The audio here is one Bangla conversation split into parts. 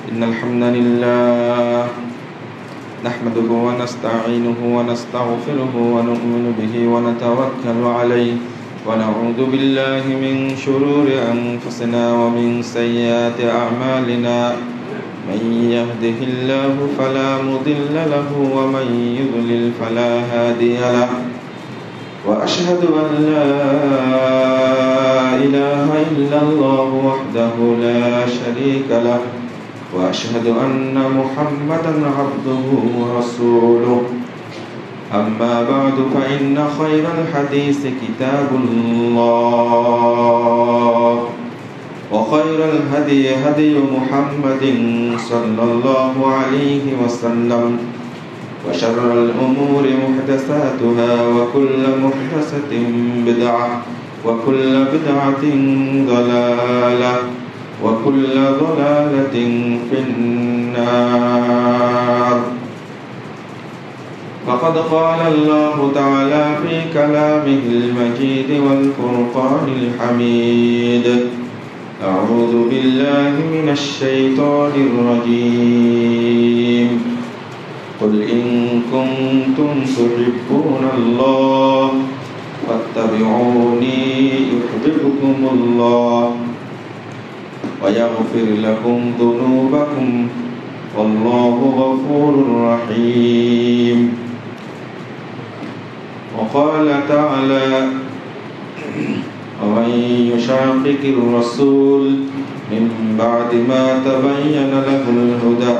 إن الحمد لله نحمده ونستعينه ونستغفره ونؤمن به ونتوكل عليه ونعوذ بالله من شرور أنفسنا ومن سيئات أعمالنا من يهده الله فلا مضل له ومن يضلل فلا هادي له وأشهد أن لا إله إلا الله وحده لا شريك له وأشهد أن محمدا عبده ورسوله أما بعد فإن خير الحديث كتاب الله وخير الهدي هدي محمد صلى الله عليه وسلم وشر الأمور محدثاتها وكل محدثة بدعة وكل بدعة ضلالة وكل ضلالة في النار. فقد قال الله تعالى في كلامه المجيد والفرقان الحميد: أعوذ بالله من الشيطان الرجيم. قل إن كنتم تحبون الله فاتبعوني يحببكم الله ويغفر لكم ذنوبكم والله غفور رحيم. وقال تعالى: ومن يشاقق الرسول من بعد ما تبين له الهدى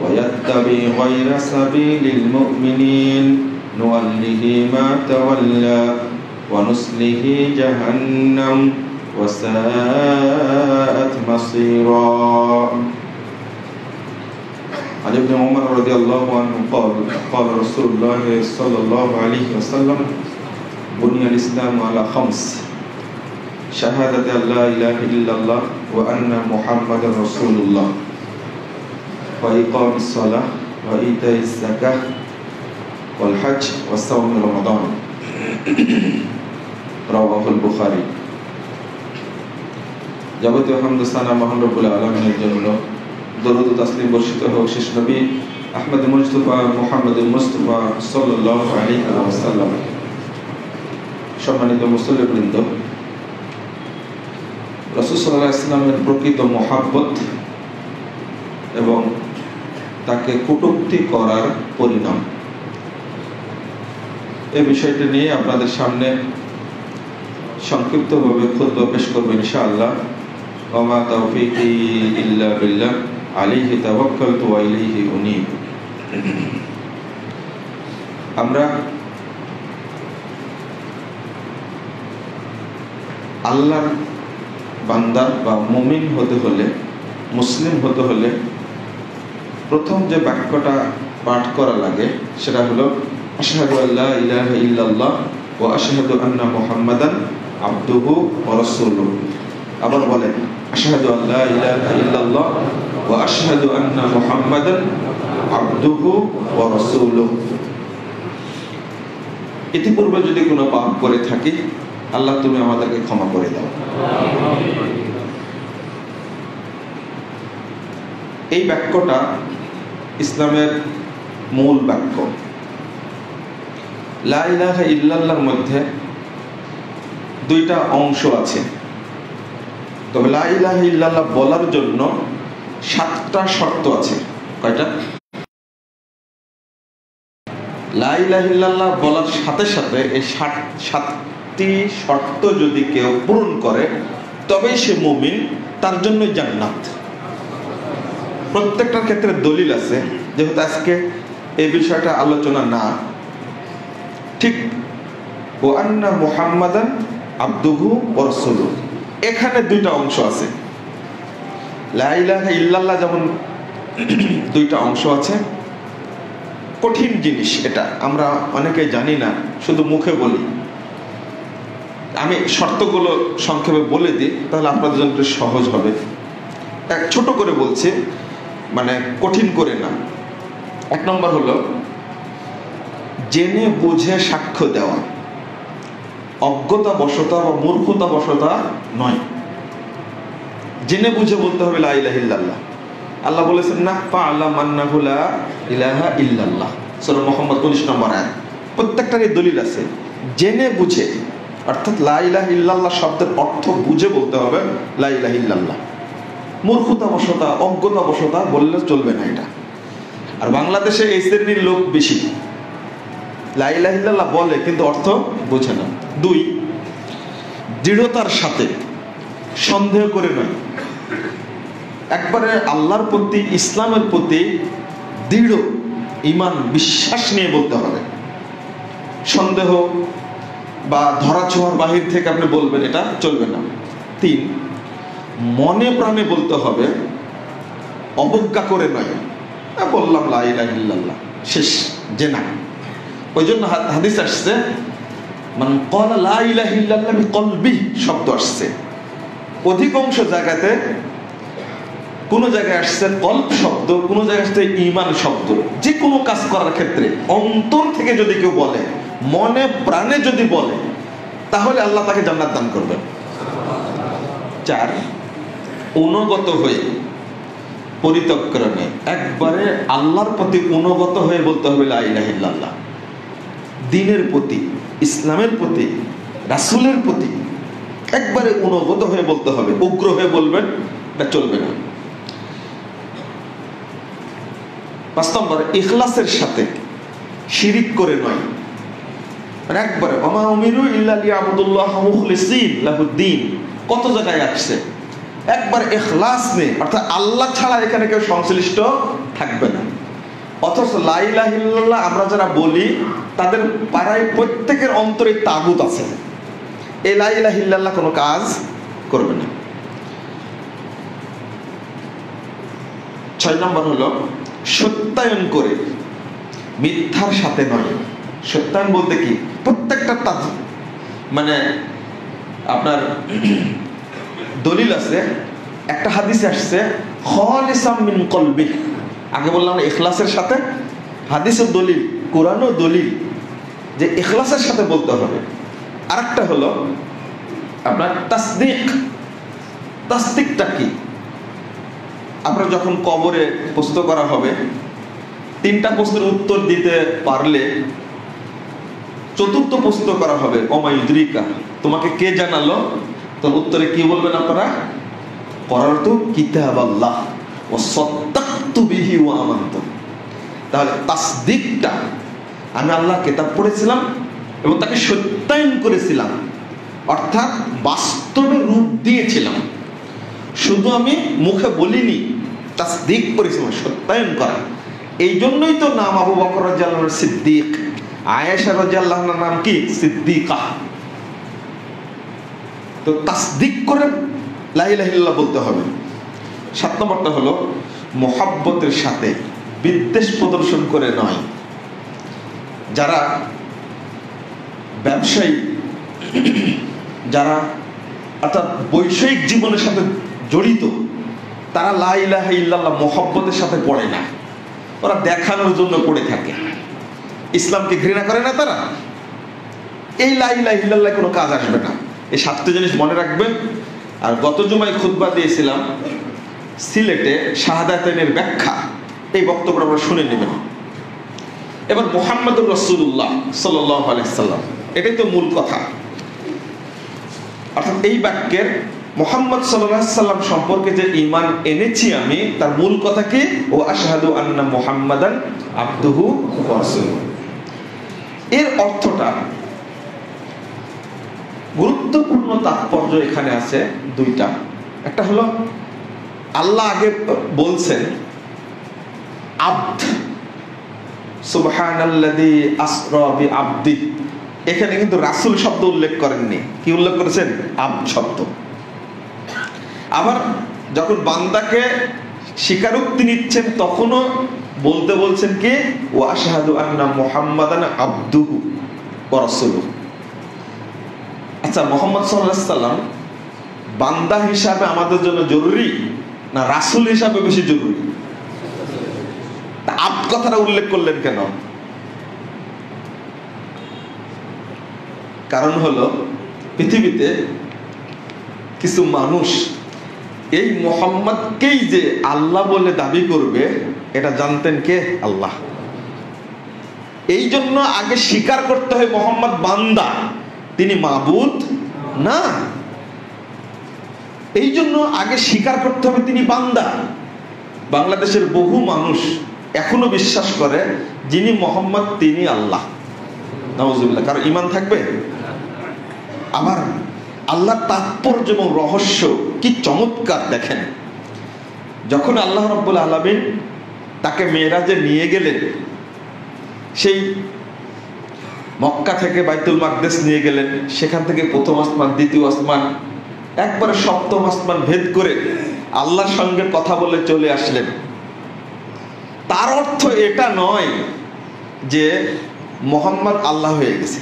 ويتبع غير سبيل المؤمنين نوله ما تولى ونصله جهنم وساءت مصيرا. عن ابن عمر رضي الله عنه قال رسول الله صلى الله عليه وسلم: بني الإسلام على خمس: شهادة أن لا إله إلا الله وأن محمدا رسول الله وإقام الصلاة وإيتاء الزكاة والحج وصوم رمضان. رواه البخاري. যাবতীয় হামদ সানা মহান রব্বুল আলামিনের জন্য, দরুদ ও তাসলিম বর্ষিত হোক শেষ নবী আহমদ মুজতবা মুহাম্মদুল মুস্তাফা সাল্লাল্লাহু আলাইহি ওয়াসাল্লাম। সম্মানিত মুসল্লিবৃন্দ, রাসূল সাল্লাল্লাহু আলাইহি ওয়াসাল্লামের প্রকৃত মহব্বত এবং তাকে কটূক্তি করার পরিণাম, এই বিষয়টি নিয়ে আপনাদের সামনে সংক্ষিপ্তভাবে খুতবা পেশ করব ইনশাআল্লাহ। ওয়া তাওফীকি ইল্লা বিল্লাহ আলাইহি তাওয়াক্কালতু ওয়া ইলাইহি উনীব। আমরা আল্লাহর বান্দা বা মুমিন হতে হলে, মুসলিম হতে হলে প্রথম যে বাক্যটা পাঠ করা লাগে সেটা হলো আশহাদু আল্লা ইলাহা ইল্লাল্লাহ ওয়া আশহাদু আন্না মুহাম্মাদান আবদুহু ওয়া রাসূলুহু। আবার বলেন আশহাদু আল্লা ইলাহা ইল্লাল্লাহ ওয়া আশহাদু আন্না মুহাম্মাদান আবদুহু ওয়া রাসূলুহু। ইতিপূর্বে যদি কোনো পাপ করে থাকি, আল্লাহ তুমি আমাদেরকে ক্ষমা করে দাও। এই বাক্যটা ইসলামের মূল বাক্য। লা ইলাহা ইল্লাল্লাহর মধ্যে দুইটা অংশ আছে, তবে লা ইলাহা ইল্লাল্লাহ বলার জন্য 7টা শর্ত আছে। কয়টা? লা ইলাহা ইল্লাল্লাহ বলার সাথে সাথে এই 7টি শর্ত যদি কেউ পূরণ করে তবেই সে মুমিন, তার জন্য জান্নাত। প্রত্যেকটার ক্ষেত্রে দলিল আছে, যেহেতু আজকে এই বিষয়টা আলোচনা না, ঠিক ওয়া আন্না মুহাম্মাদান আবদুহু ওয়া রাসূলুহু, এখানে দুইটা অংশ আছে। লা ইলাহা ইল্লাল্লাহ যেমন দুইটা অংশ আছে, কঠিন জিনিস এটা, আমরা অনেকেই জানি না, শুধু মুখে বলি। আমি শর্তগুলো সংক্ষেপে বলে দিই, তাহলে আপনাদের জন্য একটু সহজ হবে। এক ছোট করে বলছি, মানে কঠিন করে না। 1 নম্বর হলো জেনে বুঝে সাক্ষ্য দেওয়া, অজ্ঞতা বশতা বা মূর্খতা বশতা নয়। জেনে বুঝে বলতে হবে লা ইলাহা ইল্লাল্লাহ। আল্লাহ বলেছেন না, ফা'লাম আন্নাহু লা ইলাহা ইল্লাল্লাহ, সূরা মুহাম্মদ 19 নম্বর আয়াত। প্রত্যেকটারই দলিল আছে, জেনে বুঝে, অর্থাৎ লা ইলাহা ইল্লাল্লাহ শব্দের অর্থ বুঝে বলতে হবে লা ইলাহা ইল্লাল্লাহ। মূর্খতাবশতা, অজ্ঞতাবশতা বললে চলবে না এটা। আর বাংলাদেশে এই শ্রেণীর লোক বেশি, লা ইলাহা ইল্লাল্লাহ বলে কিন্তু অর্থ বোঝে না। 2, দৃঢ়তার সাথে, সন্দেহ করে নয়, একবারে আল্লাহর প্রতি, ইসলামের প্রতি দৃঢ় ঈমান, বিশ্বাস নিয়ে বলতে হবে। সন্দেহ বা ধরাছোঁয়ার বাহির থেকে আপনি বলবেন, এটা চলবে না। 3, মনে প্রাণে বলতে হবে, অবজ্ঞা করে নয়, বললাম লা ইলাহা ইল্লাল্লাহ, শেষ, যে না। ওই জন্য হাদিস আসছে, মান ক্বালা লা ইলাহা ইল্লাল্লাহ বিকলবি শব্দ আসছে। অধিকাংশ জায়গাতে, কোন জায়গায় আসছে কলব শব্দ, কোন জায়গায় আসছে ঈমান শব্দ। যে কোনো কাজ করার ক্ষেত্রে অন্তর থেকে যদি কেউ বলে, মনে প্রাণে যদি বলে, তাহলে আল্লাহ তাকে জান্নাত দান করবেন। 4, অনুগত হয়ে, পরিত্যাগক্রমে, একবারে আল্লাহর প্রতি অনুগত হয়ে বলতে হবে লা ইলাহা ইল্লাল্লাহ। দ্বীনের প্রতি, ইসলামের প্রতি, রাসূলের প্রতি একবারে অনুগত হয়ে বলতে হবে। উগ্র হয়ে বলবেন, এটা চলবে না। 5 নম্বর, ইখলাসের সাথে, শিরিক করে নয়, মানে একবারে ওয়া মা উমিরু ইল্লা লিয়াবুদুল্লাহ মুখলিসিন লাহুদ্দিন, কত জায়গায় আসছে, একবার ইখলাস নেই, অর্থাৎ আল্লাহ ছাড়া এখানে কেউ সংশ্লিষ্ট থাকবে না। অথচ লা ইলাহা ইল্লাল্লাহ আমরা যারা বলি, তাদের পাড়ায় প্রত্যেকের অন্তরে তাগুত আছে, এই লা ইলাহা ইল্লাল্লাহ কোনো কাজ করবে না। 6 নম্বর হলো সত্যায়ন করে, মিথ্যার সাথে নয়। সত্যায়ন বলতে কি, প্রত্যেকটা মানে আপনার দলিল আছে। একটা হাদিসে আসছে খালিসাম মিন কলবি, আগে বললাম ইখলাসের সাথে, হাদিসের দলিল, কোরআনও দলিল যে ইখলাসের সাথে বলতে হবে। আরেকটা হলো আপনার তাসদিক। তাসদিকটা কি, আপনার যখন কবরে প্রশ্ন করা হবে, 3টা প্রশ্নের উত্তর দিতে পারলে 4র্থ প্রশ্ন করা হবে, ওমা ইউদরিকা, তোমাকে কে জানালো? তো উত্তরে কি বলবেন আপনারা? করারতু কিতাবাল্লাহ ওয়া সাদ্দাকতু বিহি ওয়া আমানতু। তাহলে তাসদিকটা, আমি আল্লাহর কিতাব পড়েছিলাম এবং তাকে সত্যায়ন করেছিলাম, অর্থাৎ বাস্তবে রূপ দিয়েছিলাম, শুধু আমি মুখে বলিনি, তাসদিক করেছিলাম, সত্যায়ন করা। এই জন্যই তো নাম আবু বকর রাদিয়াল্লাহু আনহু সিদ্দিক, আয়েশা রাদিয়াল্লাহু আনহার নাম কি? সিদ্দিকা। তো তাসদিক করে লা ইলাহা ইল্লাল্লাহ বলতে হবে। 7 নম্বরটা হলো মুহাব্বতের সাথে, বিদ্বেষ প্রদর্শন করে নয়। যারা ব্যবসায়ী, যারা অর্থাৎ বৈষয়িক জীবনের সাথে জড়িত, তারা লা ইলাহা ইল্লাল্লাহ মুহাব্বতের সাথে পড়ে না, ওরা দেখানোর জন্য পড়ে থাকে। ইসলামকে ঘৃণা করে না তারা, এই লা ইলাহা ইল্লাল্লাহ কোনো কাজ আসবে না। এই 7টা জিনিস মনে রাখবেন। আর গত জুমায় খুতবা দিয়েছিলাম সিলেটে শাহাদাতাইনের ব্যাখ্যা, এই বক্তব্যটা আপনারা শুনে নেবেন। এবার মুহাম্মদুর রাসূলুল্লাহ সাল্লাল্লাহু আলাইহি সাল্লাম, এটাই তো মূল কথা। অর্থাৎ এই বাক্যের মুহাম্মদ সাল্লাল্লাহু আলাইহি সাল্লাম সম্পর্কে যে ঈমান এনেছি আমি, তার মূল কথা কি? ও আশহাদু আন্না মুহাম্মাদান আবদুহু ওয়া রাসূলুহু। এর অর্থটা, গুরুত্বপূর্ণ তাৎপর্য এখানে আছে 2টা। একটা হলো আল্লাহ আগে বলছেন আবদ, সুবহানাল্লাযী আসরা বিআবদি, এখানে কিন্তু রাসূল শব্দ উল্লেখ করেননি। কি উল্লেখ করেছেন? আবদ শব্দ। আবার যখন বান্দাকে স্বীকারোক্তি নিচ্ছেন, তখনও বলতে বলছেন কি? ওয়া আশহাদু আন্না মুহাম্মাদান আবদুহু ওয়া রাসূলুহু। আচ্ছা, মুহাম্মদ সাল্লাল্লাহু আলাইহি সাল্লাম বান্দা হিসাবে আমাদের জন্য জরুরি না রাসূল হিসাবে বেশি জরুরি? তা আবদ কথাটা উল্লেখ করলেন কেন? কারণ হলো পৃথিবীতে কিছু মানুষ এই মুহাম্মদকেই যে আল্লাহ বলে দাবি করবে এটা জানতেন কে? আল্লাহ। এই জন্য আগে স্বীকার করতে হয় মুহাম্মদ বান্দা, তিনি মাবুদ না। এই জন্য আগে স্বীকার করতে হবে তিনি বান্দা। বাংলাদেশের বহু মানুষ এখনো বিশ্বাস করে যিনি মুহাম্মদ তিনি আল্লাহ। নাউজুবিল্লাহ। কারণ ঈমান থাকবে? আবার আল্লাহর তাৎপর্য এবং রহস্য কি চমৎকার দেখেন। যখন আল্লাহ রাব্বুল আলামিন তাকে মেরাজে নিয়ে গেলেন, সেই মক্কা থেকে বাইতুল মাকদেস নিয়ে গেলেন, সেখান থেকে প্রথম আসমান, দ্বিতীয় আসমান, একবারে সপ্তম আসমান ভেদ করে আল্লাহর সঙ্গে কথা বলে চলে আসলেন। তার অর্থ এটা নয় যে মুহাম্মদ আল্লাহ হয়ে গেছে।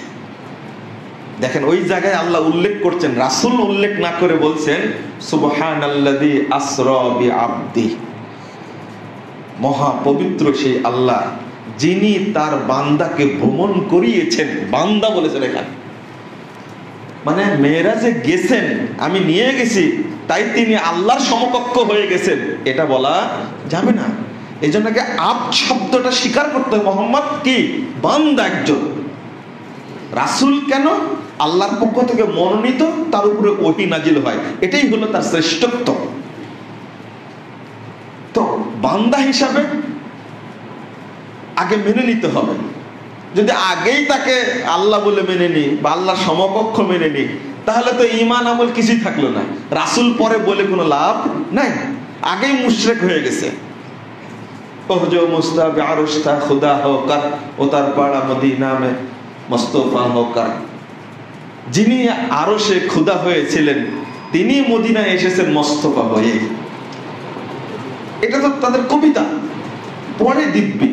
দেখেন ওই জায়গায় আল্লাহ উল্লেখ করছেন, রাসূল উল্লেখ না করে বলছেন সুবহানাল্লাযী আসরা বিআবদি, মহা পবিত্র সেই আল্লাহ যিনি তার বান্দাকে ভ্রমণ করিয়েছেন। বান্দা বলেছেন এখানে, মানে মেরাজে গেছেন, আমি নিয়ে গেছি তাই তিনি আল্লাহর সমকক্ষ হয়ে গেছেন, এটা বলা যাবে না। এই জন্য আব্দ শব্দটা স্বীকার করতে হবে। মুহাম্মদ কি? বান্দা একজন। রাসূল কেন? আল্লাহর পক্ষ থেকে মনোনীত, তার উপরে ওহী নাজিল হয়, এটাই হলো তার শ্রেষ্ঠত্ব। তো বান্দা হিসাবে আগে মেনে নিতে হবে। যদি আগেই তাকে আল্লাহ বলে মেনে নিই বা আল্লাহর সমকক্ষ মেনে নিই, তাহলে তো ঈমান আমল কিছুই থাকলো না। রাসূল পরে বলে কোনো লাভ নাই, আগেই মুশরিক হয়ে গেছে। পহজো মুস্তাব আরশতা খুদা হোকার ওতার পাড়া মদিনা মে মুস্তাফা হোকার, যিনি আরশে খুদা হয়েছিলেন তিনি মদিনায় এসেছেন মোস্তফা হয়ে। এটা তো তাদের কবিতা, পরে দিব্যি।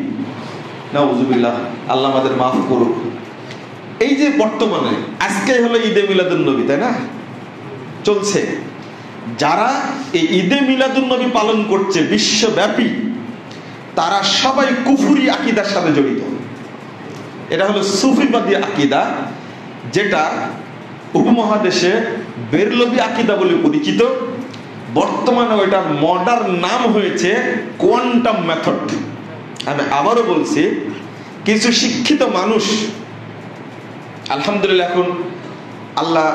নাউজুবিল্লাহ, আল্লাহ আমাদের মাফ করুক। এই যে বর্তমানে আজকে হলো ঈদে মিলাদুন নবী, তাই না? চলছে। যারা এই ঈদে মিলাদুন নবী পালন করছে বিশ্বব্যাপী, তারা সবাই কুফরি আকীদার সাথে জড়িত। এটা হলো সুফিবাদী আকীদা, যেটা উপমহাদেশে বেরলভী আকীদা বলে পরিচিত। বর্তমানে ওইটার মডার্ন নাম হয়েছে কোয়ান্টাম মেথড। আমি আবারও বলছি, কিছু শিক্ষিত মানুষ, আলহামদুলিল্লাহ এখন আল্লাহ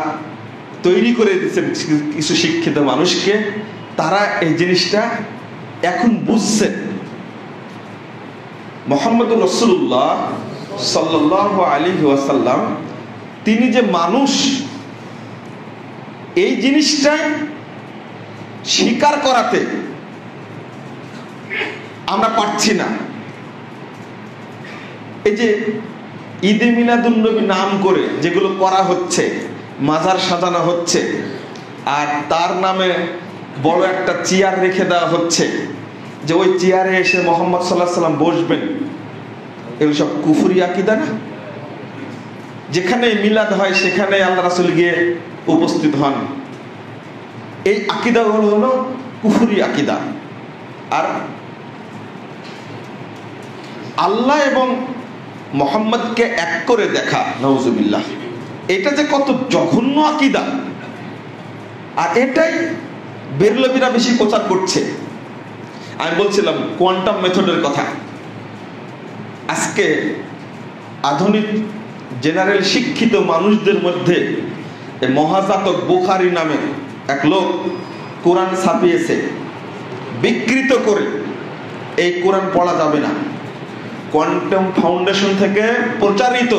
তৈরি করে দিচ্ছেন কিছু শিক্ষিত মানুষকে, তারা এই জিনিসটা এখন বুঝছে। মুহাম্মদুর রাসূলুল্লাহ সাল্লাল্লাহু আলাইহি ওয়াসাল্লাম তিনি যে মানুষ, এই জিনিসটা স্বীকার করাতে আমরা পারছি না। এই যে ঈদে মিলাদুন নবী নাম করে যেগুলো করা হচ্ছে, মাজার সাজানো হচ্ছে, আর তার নামে বড় একটা চেয়ার রেখে দেওয়া হচ্ছে যে ওই চেয়ারে এসে মুহাম্মদ সাল্লাল্লাহু আলাইহি ওয়াসাল্লাম বসবেন, এগুলো সব কুফরি আকীদা না? যেখানে মিলাদ হয় সেখানে আল্লাহ রাসূল গিয়ে উপস্থিত হন। এই আকীদাগুলো হলো কুফরি আকীদা। আর আল্লাহ এবং মুহাম্মদকে এক করে দেখা, নাউজুবিল্লাহ, এটা যে কত জঘন্য আকীদা, আর এটাই বেরলভীরা বেশি প্রচার করছে। আমি বলছিলাম কোয়ান্টাম মেথডের কথা। আজকে আধুনিক জেনারেল শিক্ষিত মানুষদের মধ্যে মহাজাতক বুখারী নামে এক লোক কোরআন ছাপিয়েছে, বিকৃত করে এই কোরআন পড়া যাবে না। কোয়ান্টাম ফাউন্ডেশন থেকে প্রচারিত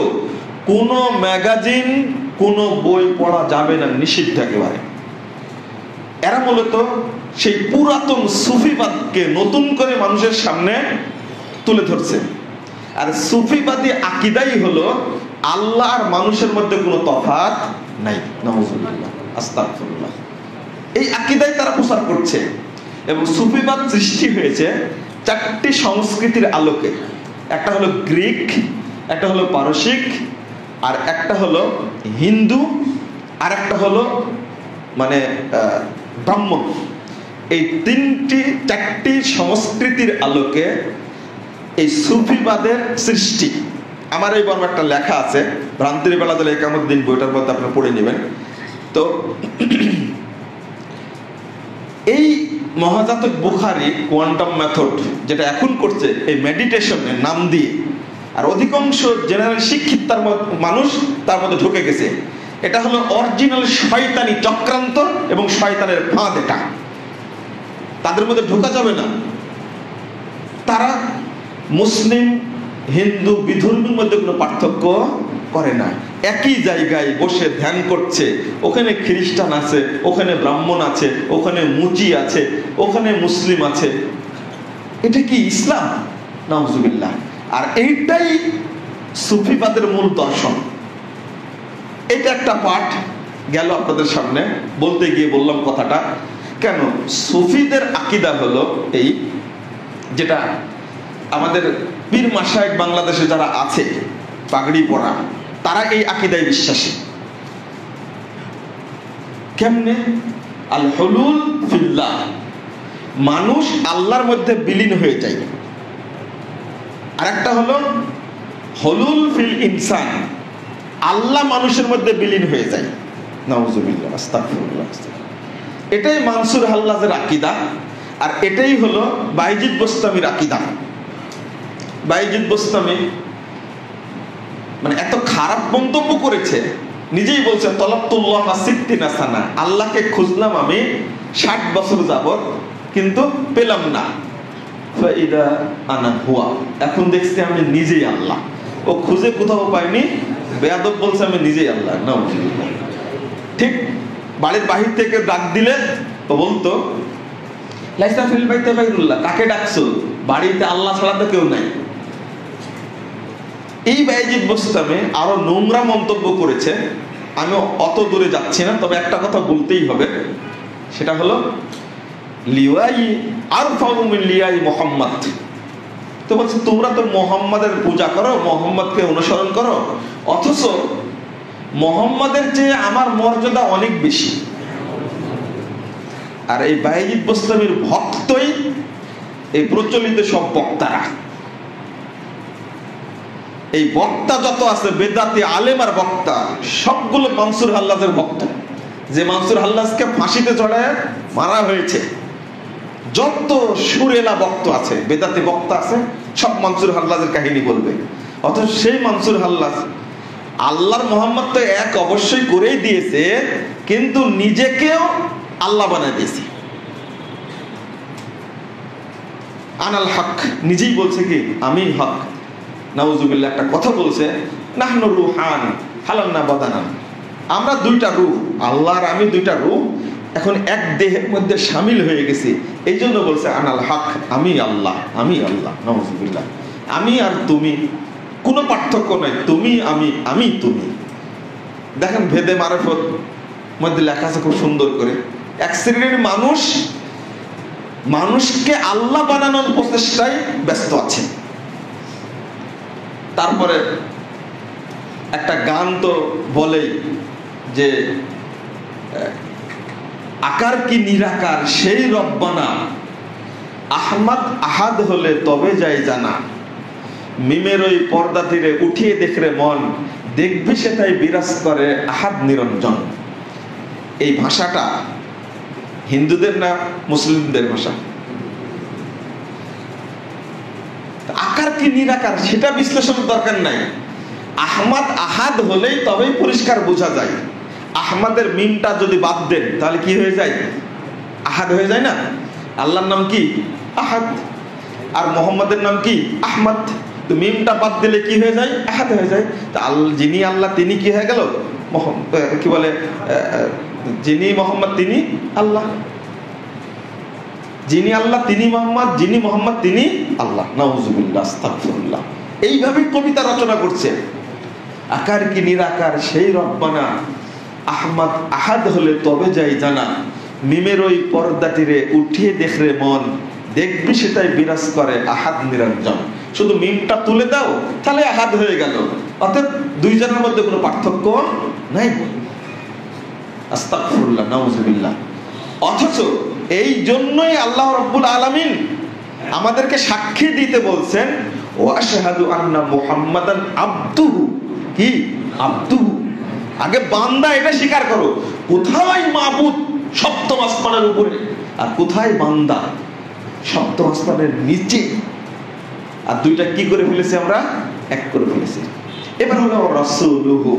কোনো ম্যাগাজিন, কোনো বই পড়া যাবে না, নিষিদ্ধ একেবারে। এরা মূলত সেই পুরাতন সুফিবাদকে নতুন করে মানুষের সামনে তুলে ধরছে। আর সুফিবাদী আকীদাই হলো আল্লাহ আর মানুষের মধ্যে কোনো তফাৎ নাই। নাউজুবিল্লাহ, আস্তাগফিরুল্লাহ। এই আকীদাই তারা প্রচার করছে। এবং সুফিবাদ সৃষ্টি হয়েছে চারটি সংস্কৃতির আলোকে। একটা হলো গ্রিক, একটা হলো পারসিক, আর একটা হলো হিন্দু, আর একটা হলো মানে ব্রাহ্মণ। এই চারটি সংস্কৃতির আলোকে এই সুফিবাদের সৃষ্টি। আমার এই বড় একটা লেখা আছে, ভ্রান্তির বেলা দলে একামুদ্দিন, বইটার মধ্যে আপনারা পড়ে নেবেন। তো এই মহাজাতক বুখারী কোয়ান্টাম মেথড যেটা এখন করছে এই মেডিটেশনের নাম দিয়ে, আর অধিকাংশ জেনারেল শিক্ষিত মানুষ তার মধ্যে ঢুকে গেছে। এটা হলো অরিজিনাল শয়তানি চক্রান্ত এবং শয়তানের ফাঁদ। এটা তাদের মধ্যে ঢোকা যাবে না। তারা মুসলিম হিন্দু বিধর্মীর মধ্যে কোনো পার্থক্য করে না। একই জায়গায় বসে ধ্যান করছে, ওখানে খ্রিস্টান আছে, ওখানে ব্রাহ্মণ আছে, ওখানে মুচি আছে, ওখানে মুসলিম আছে। এটা কি ইসলাম? নাউজুবিল্লাহ। আর এইটাই সুফিবাদের মূল দর্শন। এটা একটা পাঠ গেল আপনাদের সামনে, বলতে গিয়ে বললাম কথাটা কেন। সুফিদের আকীদা হলো এই, যেটা আমাদের পীর মাশায়েখ বাংলাদেশে যারা আছে পাগড়ি পরা, তারা এই আকীদায় বিশ্বাসী। কেমনে? আল হুলুল ফিল্লাহ, মানুষ আল্লাহর মধ্যে বিলীন হয়ে যায়। আর একটা হলো হুলুল ফিল ইনসান, আল্লাহ মানুষের মধ্যে বিলীন হয়ে যায়। নাউজুবিল্লাহ, আস্তাগফিরুল্লাহ। এটাই মানসুর হাল্লাজের আকীদা, আর এটাই হলো বাইজিদ বোস্তামির আকীদা। বাইজিদ বোস্তামি মানে এত খারাপ মন্তব্য করেছে, নিজেই বলছে তলাবতুল্লাহ সিত্তিনা সানা, আল্লাহকে খুঁজলাম আমি 60 বছর যাবত, কিন্তু পেলাম না। ফাইদা আনা হুয়া, এখন দেখছি আমি নিজেই আল্লাহ। ও খুঁজে কোথাও পাইনি, বেয়াদব বলছে আমি নিজেই আল্লাহ। নাউজুবিল্লাহ। ঠিক বাড়ির বাহির থেকে ডাক দিলে তো বলতো লাইসা ফিল বাইতে গায়রুল্লাহ, কাকে ডাকছো? বাড়িতে আল্লাহ ছাড়া তো কেউ নাই। এই বাইজিদ বোস্তামি আরো নোংরা মন্তব্য করেছে। আমি অত দূরে যাচ্ছি না, তবে একটা কথা বলতেই হবে, সেটা হলো লিওয়াই আরফাউ মিন লিয়াই মুহাম্মদ। তো বলছে তোমরা তো মুহাম্মাদের পূজা করো, মুহাম্মদকে অনুসরণ করো, অথচ মুহাম্মাদের চেয়ে আমার মর্যাদা অনেক বেশি। আর এই বাইজিদ বোস্তামির ভক্তই এই প্রচলিত সব বক্তারা। এই বক্তা যত আছে, বেদাতি আলেম আর বক্তা, সবগুলো মানসুর হাল্লাজের ভক্ত। যে মানসুর হাল্লাজকে ফাঁসিতে চড়ায় মারা হয়েছে, যত সুরেলা বক্তা আছে, বেদাতি বক্তা আছে, সব মানসুর হাল্লাজের কাহিনী বলবে। অথচ সেই মানসুর হাল্লাজ আল্লাহর মোহাম্মদ তো এক অবশ্যই করেই দিয়েছে, কিন্তু নিজেকেও আল্লাহ বানায় দিয়েছে। আনাল হক, নিজেই বলছে কি আমি হক। নাউজুবিল্লাহ। একটা কথা বলছে নাহনু রুহান হালান্না বাদানান, আমরা দুইটা রূহ, আল্লাহ আর আমি দুইটা রূহ এখন এক দেহের মধ্যে শামিল হয়ে গেছি। এই জন্য বলছে আনাল হক, আমি আল্লাহ, আমি আল্লাহ। নাউজুবিল্লাহ। আমি আর তুমি কোনো পার্থক্য নাই, তুমি আমি, আমি তুমি। দেখেন ভেদে মারফত মধ্যে লেখা আছে খুব সুন্দর করে, এক শ্রেণীর মানুষ মানুষকে আল্লাহ বানানোর প্রচেষ্টায় ব্যস্ত আছে। তারপরে একটা গান তো বলেই যে আকার কি নিরাকার সেই রব্বানা, আহমদ আহাদ হলে তবে যাই জানা, মিমের ওই পর্দা তীরে উঠিয়ে দেখরে মন, দেখবি সেটাই বিরাজ করে আহাদ নিরঞ্জন। এই ভাষাটা হিন্দুদের না মুসলিমদের ভাষা? আকার কি নিরাকার সেটা বিশ্লেষণের দরকার নাই, আহমদ আহাদ হলেই তবেই পরিষ্কার বোঝা যায়। আহমদের মিমটা যদি বাদ দেন তাহলে কি হয়ে যায়? আহাদ হয়ে যায় না? আল্লাহর নাম কি? আহাদ। আর মোহাম্মদের নাম কি? আহমদ। তো মিমটা বাদ দিলে কি হয়ে যায়? আহাদ হয়ে যায়। তা যিনি আল্লাহ তিনি কি হয়ে গেল? কি বলে, যিনি মোহাম্মদ তিনি আল্লাহ, যিনি আল্লাহ তিনি মোহাম্মদ, যিনি মোহাম্মদ তিনি আল্লাহ। নাউজুবিল্লাহ, আস্তাগফিরুল্লাহ। এইভাবে কবিতা রচনা করছে। আকার কি নিরাকার সেই রব্বানা, আহমদ আহাদ হলে তবে যাই জানা, মিমের ওই পর্দাটিরে উঠিয়ে দেখরে মন, দেখবি সেটাই বিরাজ করে আহাদ নিরঞ্জন। শুধু মিমটা তুলে দাও তাহলে আহাদ হয়ে গেল, অর্থাৎ দুইজনের মধ্যে কোনো পার্থক্য নাই। আস্তাগফিরুল্লাহ, নাউজুবিল্লাহ। অথচ এই জন্যই আল্লাহ রাব্বুল আলামিন আমাদেরকে সাক্ষী দিতে বলছেন, ওয়া আশহাদু আন্না মুহাম্মাদান আবদুহু। কি? আবদুহু। আগে বান্দা এটা স্বীকার করো, কোথায় মাবুদ সপ্তম আসমানের উপরে, আর কোথায় বান্দা? সপ্তম আসমানের নিচে। আর দুইটা কি করে ফেলেছি আমরা? এক করে ফেলেছি। এবার হলো রাসূলুহু।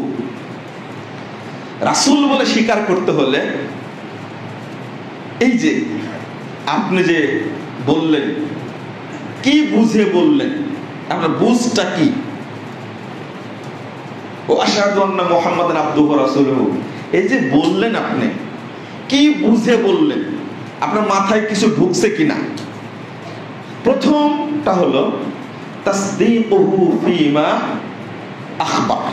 রাসূল বলে স্বীকার করতে হলে এই যে আপনি যে বললেন, কি বুঝে বললেন? আপনার বুঝটা কি? ও আশহাদু আন্না মুহাম্মাদান আবদুহু ওয়া রাসূলুহু, এই যে বললেন আপনি, কি বুঝে বললেন? আপনার মাথায় কিছু ঢুকছে কিনা? প্রথমটা হলো তাসদীকুহু ফীমা আখবার।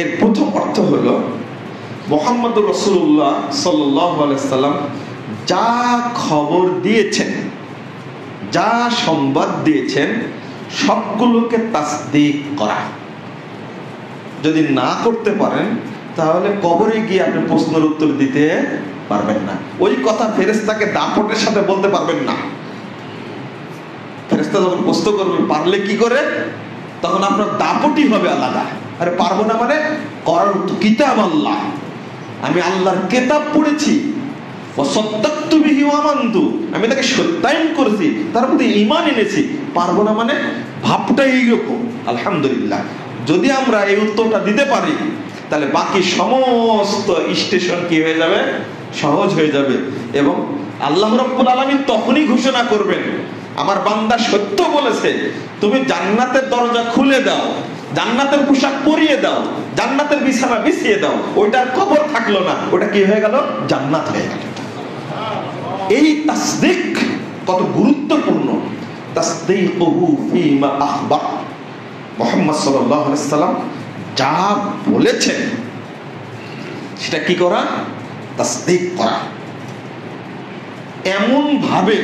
এর প্রথম অর্থ হলো মুহাম্মদুর রাসূলুল্লাহ সাল্লাল্লাহু আলাইহি সাল্লাম যা খবর দিয়েছেন, যা সংবাদ দিয়েছেন, সবগুলোকে তাসদীক করা। যদি না করতে পারেন তাহলে কবরে গিয়ে আপনি প্রশ্নের উত্তর দিতে পারবেন না। ওই কথা ফেরেশতাকে দাপটের সাথে বলতে পারবেন না। ফেরেশতা যখন প্রশ্ন করবে পারলে কি করে, তখন আপনার দাপটই হবে আলাদা। আরে পারবো না মানে, করারতু কিতাব আল্লাহ, আমি আল্লাহর কিতাব পড়েছি, ওয়াসাদ্দাকতু বিহি ওয়া আমানতু, আমি তাকে সত্যায়ন করেছি, তার প্রতি ঈমান এনেছি। পারবো না মানে ভাবটা এইরকম। আলহামদুলিল্লাহ, যদি আমরা এই উত্তরটা দিতে পারি তাহলে বাকি সমস্ত স্টেশন কি হয়ে যাবে? সহজ হয়ে যাবে। এবং আল্লাহ রাব্বুল আলামিন তখনই ঘোষণা করবেন, আমার বান্দা সত্য বলেছে, তুমি জান্নাতের দরজা খুলে দাও, জান্নাতের পোশাক পরিয়ে দাও, জান্নাতের বিছানা বিছিয়ে দাও। ওইটার কবর থাকলো না, ওটা কি হয়ে গেল? জান্নাত হয়ে গেল। এই তাসদীক কত গুরুত্বপূর্ণ। তাসদীকুহু ফীমা আখবার, মুহাম্মদ সাল্লাল্লাহু আলাইহি সাল্লাম যা বলেছেন সেটা কি করা? তাসদীক করা। এমন ভাবে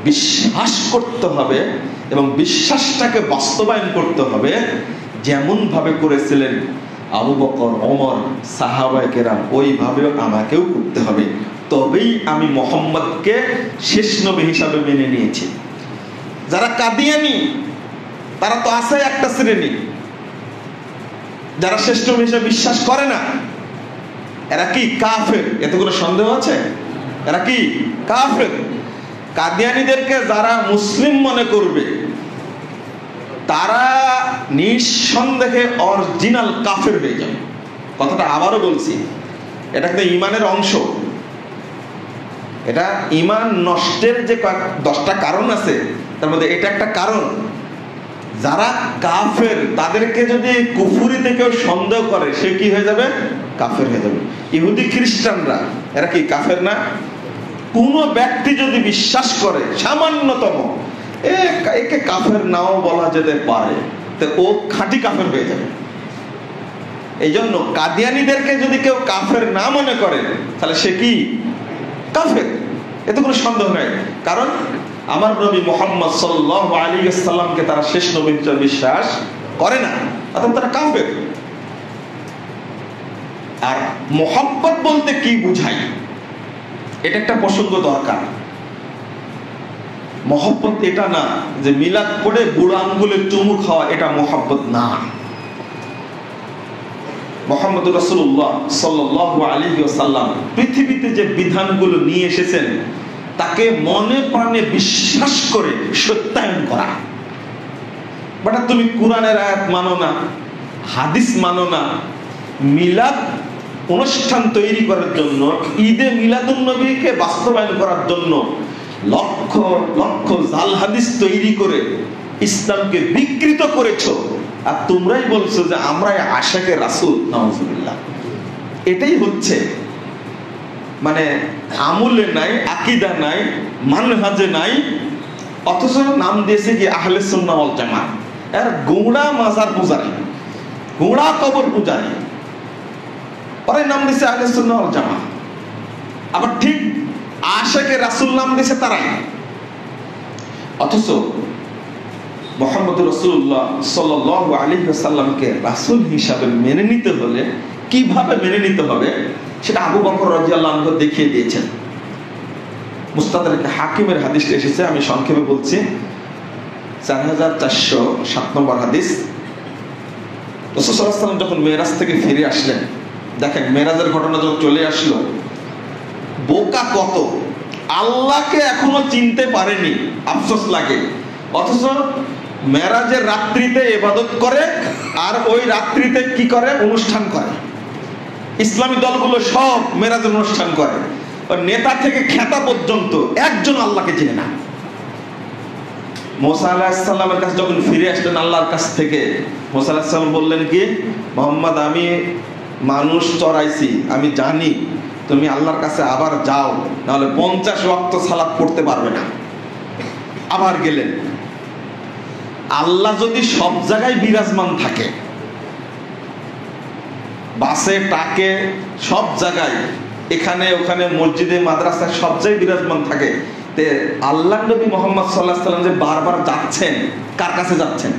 বিশ্বাস করতে হবে এবং বিশ্বাসটাকে বাস্তবায়ন করতে হবে যেমন ভাবে করেছিলেন আবু বকর, ওমর, সাহাবায়ে কেরাম, ওইভাবে আমাকেও করতে হবে। তবেই আমি মুহাম্মদকে শেষ নবী হিসাবে মেনে নিয়েছি। যারা কাদিয়ানি তারা তো আছে একটা শ্রেণী, যারা শেষ নবী হিসাবে বিশ্বাস করে না। এরা কি কাফের? এতে কোনো সন্দেহ আছে? এরা কি কাফের? কাদিয়ানীদেরকে যারা মুসলিম মনে করবে তারা নিঃসন্দেহে অরিজিনাল কাফের হয়ে যাবে। কথাটা আবারও বলছি, এটা কিন্তু ঈমানের অংশ। এটা ঈমান নষ্টের যে 10টা কারণ আছে তার মধ্যে এটা একটা কারণ। যারা কাফের তাদেরকে যদি কুফরিতে কেউ সন্দেহ করে সে কি হয়ে যাবে? কাফের হয়ে যাবে। ইহুদি খ্রিস্টানরা এরা কি কাফের না? কোন ব্যক্তি যদি বিশ্বাস করে সামান্যতম একে কাফের নাও বলা যেতে পারে, তো ও খাঁটি কাফের হয়ে যাবে। এই জন্য কাদিয়ানীদেরকে যদি কেউ কাফের না মনে করে তাহলে সে কি কাফের, এতে কোনো সন্দেহ নাই। কারণ আমার নবী মুহাম্মদ সাল্লাল্লাহু আলাইহি ওয়াসাল্লামকে তারা শেষ নবী হিসেবে বিশ্বাস করে না, অর্থাৎ তারা কাফের। আর মুহাব্বত বলতে কি বুঝাই, এটা একটা প্রসঙ্গ দরকার। মহব্বত এটা না যে মিলাদ করে বুড়ো আঙ্গুলে চুমু খাওয়া, এটা মহব্বত না। মুহাম্মদ রাসূলুল্লাহ সাল্লাল্লাহু আলাইহি ওয়াসাল্লাম পৃথিবীতে যে বিধানগুলো নিয়ে এসেছেন তাকে মনে প্রাণে বিশ্বাস করে সত্যায়ন করা। বাট তুমি কোরআনের আয়াত মানো না, হাদিস মানো না, মিলাদ অনুষ্ঠান তৈরি করার জন্য, ঈদে মিলাদুন নবীকে বাস্তবায়ন করার জন্য লক্ষ লক্ষ জাল হাদিস তৈরি করে ইসলামকে বিকৃত করেছো, আর তোমরাই বলছো যে আমরাই আশিকে রাসূল। নাউজুবিল্লাহ। এটাই হচ্ছে মানে আমলে নাই, আকীদা নাই, মানহাজে নাই, অথচ নাম দিয়েছে কি আহলে সুন্নাহ ওয়াল জামাত। এর গোঁড়া মাজার পূজারী, গোঁড়া কবর পূজারী, পরে নাম দিয়েছে আহলে সুন্নাহ ওয়াল জামাত। আবার ঠিক আশিকে রাসূল নাম দিয়েছে তারাই। অথচ মুহাম্মদুর রাসূলুল্লাহ সাল্লাল্লাহু আলাইহি ওয়াসাল্লামকে রাসূল হিসাবে মেনে নিতে হলে কিভাবে মেনে নিতে হবে সেটা আবু বকর রাদিয়াল্লাহু আনহু দেখিয়ে দিয়েছেন। মুস্তাদরাক হাকিমের হাদিসটা এসেছে, আমি সংক্ষেপে বলছি। 4407 নম্বর হাদিস। রাসূল সাল্লাল্লাহু আলাইহি ওয়াসাল্লাম যখন মেরাজ থেকে ফিরে আসলেন, দেখেন মেরাজের ঘটনা যখন চলে আসলো, বোকা কত, আল্লাহকে এখনো চিনতে পারেনি, আফসোস লাগে। অথচ মেরাজের রাত্রিতে ইবাদত করে, আর ওই রাত্রিতে কি করে, অনুষ্ঠান করে। ইসলামী দলগুলো সব মেরাজের অনুষ্ঠান করে, নেতা থেকে খেতা পর্যন্ত একজন আল্লাহকে চিনে না। মুসা আলাইহিস সালামের কাছে যখন ফিরে আসলেন আল্লাহর কাছ থেকে, মুসা আলাইহিস সালাম বললেন কি, মুহাম্মদ আমি মানুষ চড়াইছি, আমি জানি, তুমি আল্লাহর কাছে আবার যাও, নাহলে 50 ওয়াক্ত সালাত পড়তে পারবে না। আবার গেলেন। আল্লাহ যদি সব জায়গায় বিরাজমান থাকে, বাসে টাকে সব জায়গায়, এখানে ওখানে মসজিদে মাদ্রাসায় সব জায়গায় বিরাজমান থাকে, তে আল্লাহ নবী মুহাম্মদ সাল্লাল্লাহু আলাইহি ওয়াসাল্লাম যে বারবার যাচ্ছেন, কার কাছে যাচ্ছেন?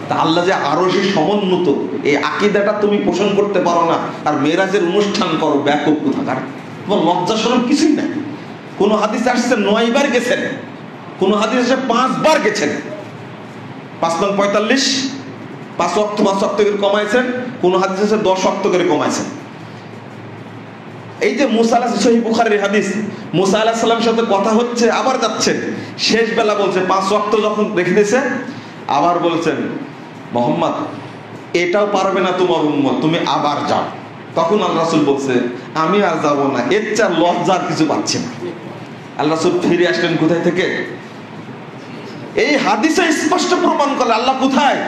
তা আল্লাহ যে আরশে সমুন্নত, এই আকীদাটা তুমি পোষণ করতে পারো না, আর মেরাজের অনুষ্ঠান করো, ব্যাপক কোথাকার। তোমার লজ্জা শরম কিছুই নাই। কোন হাদিসে আসছে 9 বার গেছেন, কোন হাদিসে 5 বার গেছেন। 5 নং 45, 5 ওয়াক্ত করে কমাইছেন, কোন হাদিসে 10 ওয়াক্ত করে কমাইছেন। এই যে মুসা আলাইহিস সহিহ বুখারীর হাদিস, মুসা আলাইহিস সালামের সাথে কথা হচ্ছে, আবার যাচ্ছেন, শেষ বেলা বলছে 5 ওয়াক্ত যখন রেখে দিয়েছে, আবার বলছেন মুহাম্মদ এটাও পারবে না তোমার উম্মত, তুমি আবার যাও। তখন আল্লাহ রাসূল বলছে আমি আর যাব না, এর চেয়ে লজ্জার কিছু পাচ্ছি না। আল্লাহ রাসূল ফিরে আসলেন কোথায় থেকে? এই হাদিসে স্পষ্ট প্রমাণ করে আল্লাহ কোথায়?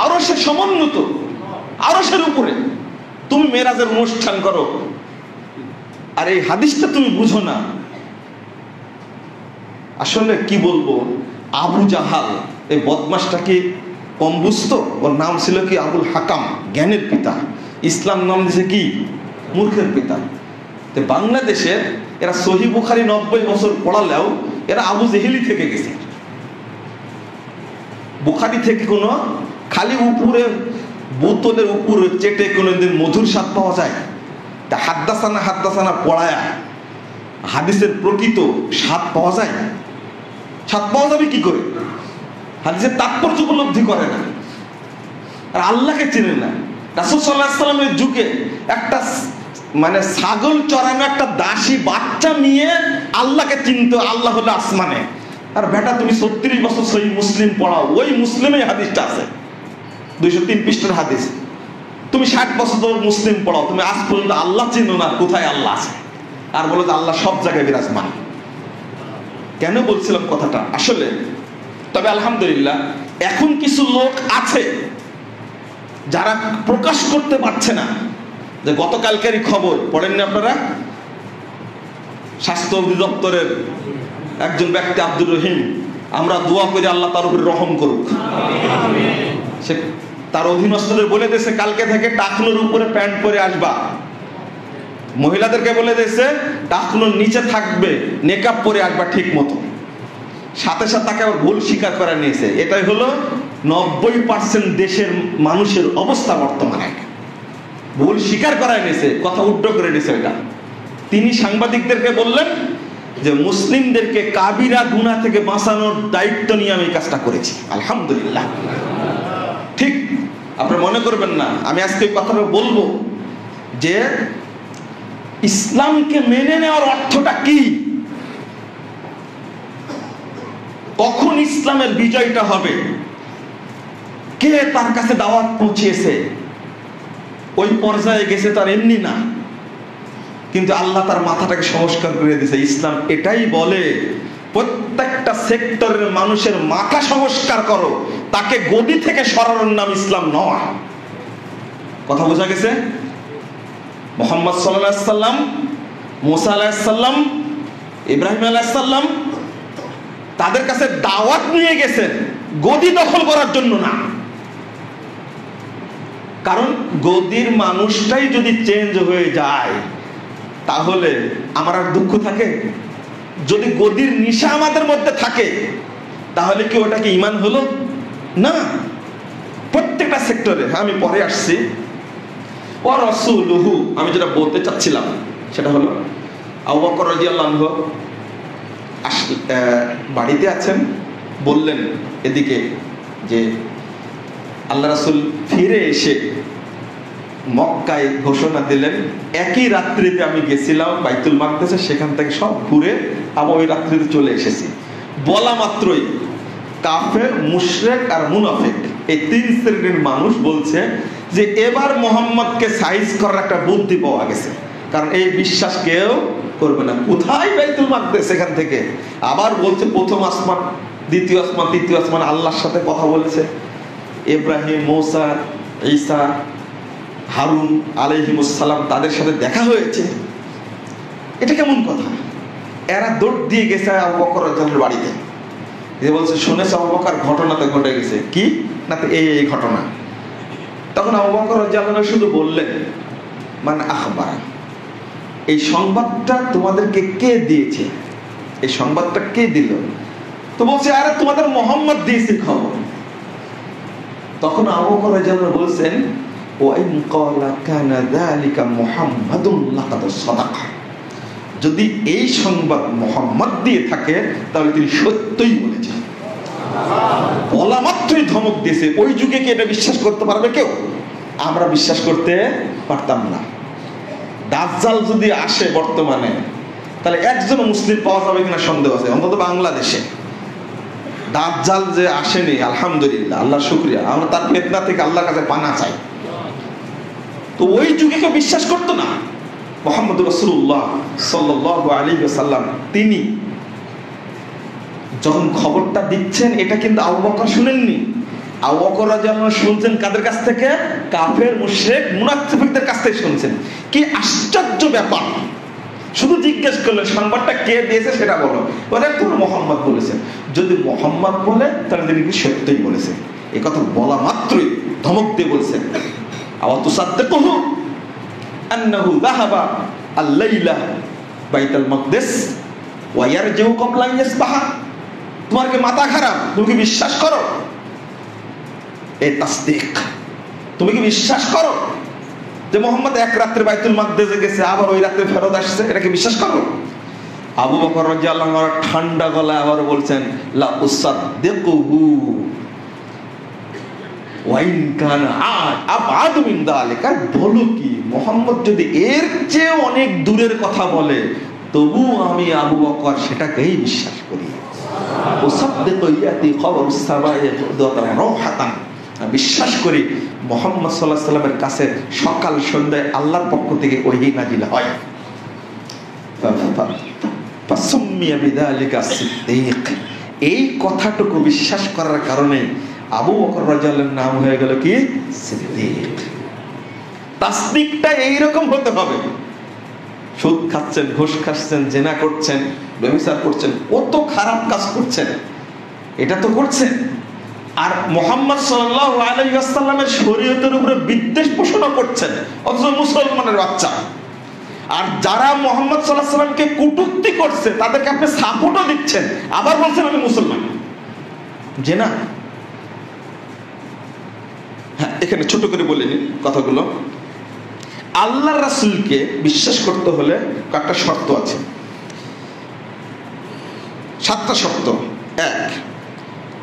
আরশে সমুন্নত, আরশের উপরে। তুমি মেরাজের অনুষ্ঠান করো, আর এই হাদিসটা তুমি বুঝো না। আসলে কি বলবো, আবু জাহাল এই বদমাশটা কি কম বুঝতো? ওর নাম ছিল কি আবুল হাকাম, জ্ঞানের পিতা। ইসলাম নাম দিয়েছে কি মূর্খের পিতা। তো বাংলাদেশে এরা সহিহ বুখারী 90 বছর পড়ালেও এরা আবু জেহেলি থেকে গেছে। বুখারী থেকে কোনো খালি উপরে বোতলের উপরে চেটে কোনোদিন মধুর স্বাদ পাওয়া যায়? তা হাদ্দাসানা পড়ায়া হাদিসের প্রকৃত স্বাদ পাওয়া যায়? স্বাদ পাওয়া যাবে কি করে? হাদিসের তাৎপর্য উপলব্ধি করে না, আর আল্লাহকে চিনে না। রাসূল সাল্লাল্লাহু আলাইহি ওয়াসাল্লামের যুগে একটা মানে ছাগল চড়ানো একটা দাসী বাচ্চা নিয়ে আল্লাহকে চিনতো, আল্লাহ হলো আসমানে। আর বেটা তুমি 36 বছর সহিহ মুসলিম পড়াও, ওই মুসলিমে হাদিসটা আছে, 203 পৃষ্ঠার হাদিস। তুমি 60 বছর ধরে মুসলিম পড়াও, তুমি আজ পর্যন্ত আল্লাহ চিনো না কোথায় আল্লাহ আছে, আর বলো যে আল্লাহ সব জায়গায় বিরাজমান। কেন বলছিলাম কথাটা? আসলে তবে আলহামদুলিল্লাহ এখন কিছু লোক আছে যারা প্রকাশ করতে পারছে না। যে গতকালকেরই খবর পড়েননি আপনারা? স্বাস্থ্য অধিদপ্তরের একজন ব্যক্তি আব্দুর রহিম, আমরা দোয়া করি আল্লাহ তার উপরে রহম করুক। সে তার অধীনস্থদের বলে দিয়েছে কালকে থেকে টাকনোর উপরে প্যান্ট পরে আসবা, মহিলাদেরকে বলে দিয়েছে টাকনোর নিচে থাকবে, নেকাব পরে আসবা ঠিক মতো। সাথে সাথে তাকে আবার ভুল স্বীকার করে নিয়েছে। এটাই হলো 90% দেশের মানুষের অবস্থা বর্তমানে। ভুল স্বীকার করায় নিয়েছে, কথা উল্টো করে নিয়েছে। এটা তিনি সাংবাদিকদেরকে বললেন যে মুসলিমদেরকে কাবিরা গুনাহ থেকে বাঁচানোর দায়িত্ব নিয়ে আমি কাজটা করেছি, আলহামদুলিল্লাহ। ঠিক আপনারা মনে করবেন না, আমি আজকে কথাটা বলবো যে ইসলামকে মেনে নেওয়ার অর্থটা কি, কখন ইসলামের বিজয়টা হবে, কে তার কাছে দাওয়াত পৌঁছিয়েছে, ওই পর্যায়ে গেছে তার এমনি না, কিন্তু আল্লাহ তার মাথাটাকে সংস্কার করে দিয়েছে। ইসলাম এটাই বলে প্রত্যেকটা সেক্টরের মানুষের মাথা সংস্কার করো, তাকে গদি থেকে সরানোর নাম ইসলাম নয়। কথা বোঝা গেছে? মুহাম্মদ সাল্লাল্লাহু আলাইহি সাল্লাম, মুসা আলাইহিস সালাম, ইব্রাহিম আলাইহিস সালাম তাদের কাছে দাওয়াত নিয়ে গেছেন গদি দখল করার জন্য না। কারণ গদির মানুষটাই যদি চেঞ্জ হয়ে যায় তাহলে আমার আর দুঃখ থাকে? যদি গদির নিশা আমাদের মধ্যে থাকে তাহলে কি ওটাকে ঈমান হলো? না। প্রত্যেকটা সেক্টরে, আমি পরে আসছি, ওয়া রাসূলুহু, আমি যেটা বলতে চাচ্ছিলাম সেটা হলো আবু বকর রাদিয়াল্লাহু আনহু বাড়িতে আছেন, বললেন এদিকে যে আল্লাহ রাসূল ফিরে এসে মক্কায় ঘোষণা দিলেন। একই রাত্রিতে আমি গেছিলাম বাইতুল মাকদেসে, সেখান থেকে সব ঘুরে আমি ওই রাত্রিতে চলে এসেছি। বলা মাত্রই কাফের, মুশরিক আর মুনাফিক এই তিন শ্রেণীর মানুষ বলছে যে এবার মুহাম্মদকে সাইজ করার একটা বুদ্ধি পাওয়া গেছে, কারণ এই বিশ্বাস কেউ করবে না। কোথায় বাইতুল মাকদেস? এখান থেকে আবার বলছে প্রথম আসমান, দ্বিতীয় আসমান, তৃতীয় আসমান, আল্লাহর সাথে কথা বলেছে। ইব্রাহিম, মূসা, ঈসা, হারুন আলাইহিমুস সালাম তাদের সাথে দেখা হয়েছে। এটা কেমন কথা? এরা দৌড় দিয়ে গেছে আবু বকর রাদিয়াল্লাহু বাড়িতে, যে বলছে শুনেছ আবু বকর ঘটনাতে ঘটে গেছে। কি না? তো এই ঘটনা। তখন আবু বকর রাদিয়াল্লাহু শুধু বললেন, মান আখবারা, এই সংবাদটা তোমাদেরকে কে দিয়েছে? এই সংবাদটা কে দিল? তো বলছে আরে তোমাদের মুহাম্মদ দিয়েছে খবর। তখন আবু বকর রাদিয়াল্লাহু বলছেন, ওয়াইন ক্বালা কানা যালিকা মুহাম্মাদুন লাকাদ সাদাকা, যদি এই সংবাদ মুহাম্মদ দিয়ে থাকে তাহলে তিনি সত্যই বলেছেন। বলা মাত্রই ধমক দিয়েছে। ওই যুগে কি এটা বিশ্বাস করতে পারবে কেউ? আমরা বিশ্বাস করতে পারতাম না। দাজ্জাল যদি আসে বর্তমানে, তাহলে একজন মুসলিম পাওয়া যাবে কিনা সন্দেহ আছে, অন্তত বাংলাদেশে। দাজ্জাল যে আসেনি, আলহামদুলিল্লাহ, আল্লাহর শুকরিয়া, আমরা তার ফিতনা থেকে আল্লাহর কাছে পানা চাই। তো ওই যুগে কেউ বিশ্বাস করতো না। মুহাম্মদ রাসূলুল্লাহ সাল্লাল্লাহু আলাইহি ওয়াসাল্লাম তিনি যখন খবরটা দিচ্ছেন, এটা কিন্তু আবু বকর শুনেননি। আবু বকর রাদিয়াল্লাহু আনহু শুনছেন কাদের কাছ থেকে? কাফের, মুশরিক, মুনাফিকদের কাছ থেকে শুনছেন। কি আশ্চর্য ব্যাপার! শুধু জিজ্ঞেস করলেন সংবাদটা কে দিয়েছে সেটা বলো। বলে তোর মুহাম্মদ বলেছেন। যদি মুহাম্মদ বলে তাহলে তিনি কি সত্যই বলেছেন। এই কথা বলা মাত্রই ধমক দিয়ে বলছেন, আওয়া তুসাদ্দিকুহু আন্নাহু যাহাবা আল-লাইলা বাইতুল মাকদিস ওয়া ইয়ারজিউ ক্বাবলা আন ইয়াসবাহা। তোমার কি মাথা খারাপ? তুমি কি বিশ্বাস করো? এই তাসদীক, তুমি কি বিশ্বাস করো যে মুহাম্মদ এক রাত্রে বাইতুল মাকদিসে গেছে, আবার ওই রাতে ফেরত আসছে? এটা কি বিশ্বাস করো? আবু বকর রাদিয়াল্লাহু আনহু ঠান্ডা গলায় আবার বলছেন, লা উসাদ্দিকুহু ওয়াইন কানা আবাদ মিন যালিকা। বলো কি, মুহাম্মদ যদি এর চেয়ে অনেক দূরের কথা বলে, তবু আমি আবু বকর সেটাকেই বিশ্বাস করি। উসাদ্দিকু ইয়াতি খবরুস সামাই দুআতান রাহাতান, বিশ্বাস করি মুহাম্মদ সাল্লাল্লাহু আলাইহি ওয়াসাল্লামের কাছে সকাল সন্ধ্যায় আল্লাহর পক্ষ থেকে ওহী নাজিল হয়। ফাসুম্মিয়া বিযালিকা সিদ্দীক। এই কথাটুকু বিশ্বাস করার কারণে আবু বকর রাদিয়াল্লাহু আনহু নাম হয়ে গেল কি? সিদ্দীক। তাসদীকটা এইরকম হতে হবে। সুদ খাচ্ছেন, ঘুষ খাচ্ছেন, জিনা করছেন, ব্যভিচার করছেন, কত খারাপ কাজ করছেন, এটা তো করছেন। আর মুহাম্মদ সাল্লাল্লাহু আলাইহি ওয়াসাল্লামের শরীয়তের উপরে বিদ্বেষ পোষণ করছেন, অথচ মুসলমানের বাচ্চা। আর যারা মুহাম্মদ সাল্লাল্লাহু আলাইহি ওয়াসাল্লামকে কটূক্তি করছে তাদেরকে আপনি সাপোর্টও দিচ্ছেন, আবার বলছেন আমি মুসলমান। যে না, হ্যাঁ, এখানে ছোট করে বলে নিন কথাগুলো। আল্লাহর রাসূলকে বিশ্বাস করতে হলে কয়েকটা শর্ত আছে, 7টা শর্ত। 1,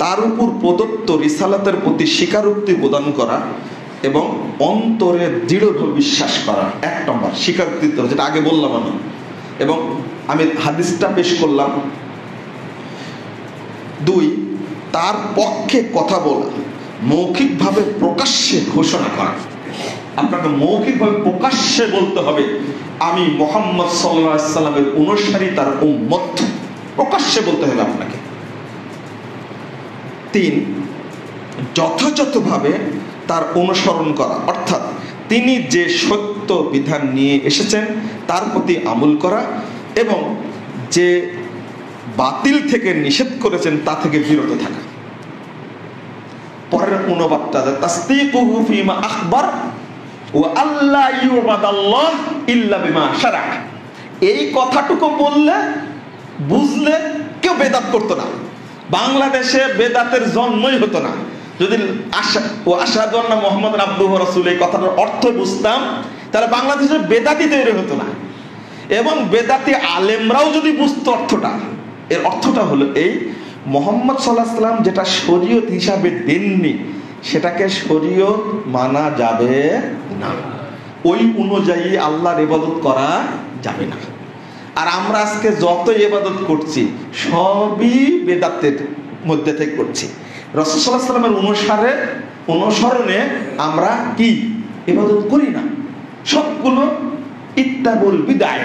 তার উপর প্রদত্ত রিসালাতের প্রতি স্বীকারোক্তি প্রদান করা এবং অন্তরে দৃঢ়ভাবে বিশ্বাস করা। 1 নম্বর স্বীকারোক্তি, যেটা আগে বললাম আমি, এবং আমি হাদিসটা পেশ করলাম। 2, তার পক্ষে কথা বলা, মৌখিকভাবে প্রকাশ্যে ঘোষণা করা। আপনাকে মৌখিকভাবে প্রকাশ্যে বলতে হবে আমি মুহাম্মদ সাল্লাল্লাহু আলাইহি ওয়াসাল্লামের অনুসারী, তার উম্মত, প্রকাশ্যে বলতে হবে আপনাকে। 3, যথাযথভাবে তার অনুসরণ করা, অর্থাৎ তিনি যে সত্য বিধান নিয়ে এসেছেন তার প্রতি আমল করা এবং যে বাতিল থেকে নিষেধ করেছেন তা থেকে বিরত থাকা। পরের অনুবাদটা, তাসদীকুহু ফিমা আখবার ওয়া আল্লা ইউবাদাল্লাহ ইল্লা বিমা শারা। এই কথাটুকু বললে, বুঝলে কেউ বেদাত করতো না। বাংলাদেশে বেদাতের জন্মই হতো না। যদি আশহাদু আন্না মুহাম্মাদান আবদুহু ওয়া রাসূলুহু এই কথাটার অর্থ বুঝতাম, তাহলে বাংলাদেশে বেদাতি তৈরি হতো না। এবং বেদাতি আলেমরাও যদি বুঝতো অর্থটা, এর অর্থটা হলো এই, মুহাম্মদ সাল্লাল্লাহু আলাইহি ওয়াসাল্লাম যেটা শরীয়ত হিসাবে দেননি সেটাকে শরীয়ত মানা যাবে না। ওই অনুযায়ী আল্লাহর ইবাদত করা যাবে না। আর আমরা আজকে যত ইবাদত করছি সবই বেদাতের মধ্যে থেকে করছি। রাসূল সাল্লাল্লাহু আলাইহি ওয়াসাল্লামের অনুসরণে আমরা কি ইবাদত করি না, সবগুলো ইত্তাবুল বিদআহ,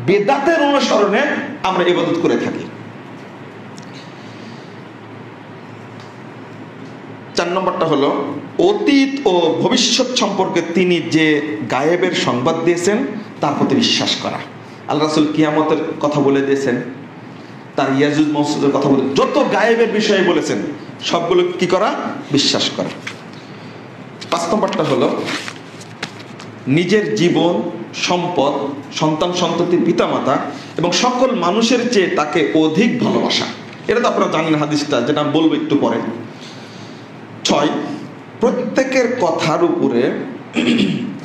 বেদাতের অনুসরণে আমরা ইবাদত করে থাকি। 4 নম্বরটা হলো অতীত ও ভবিষ্যৎ সম্পর্কে তিনি যে গায়েবের সংবাদ দিয়েছেন তার প্রতি বিশ্বাস করা। আল্লাহ রাসূল কিয়ামতের কথা বলে দিয়েছেন, তার ইয়াজুজ মাউজুজের কথা বলে, যত গায়েবের বিষয়ে বলেছেন সবগুলো কি করা? বিশ্বাস করা। 5 নম্বরটা হলো নিজের জীবন, সম্পদ, সন্তান সন্ততি, পিতামাতা এবং সকল মানুষের চেয়ে তাকে অধিক ভালোবাসা। এটা তো আপনারা জানেন হাদিসটা, যেটা আমি বলবো একটু পরে। 6, প্রত্যেকের কথার উপরে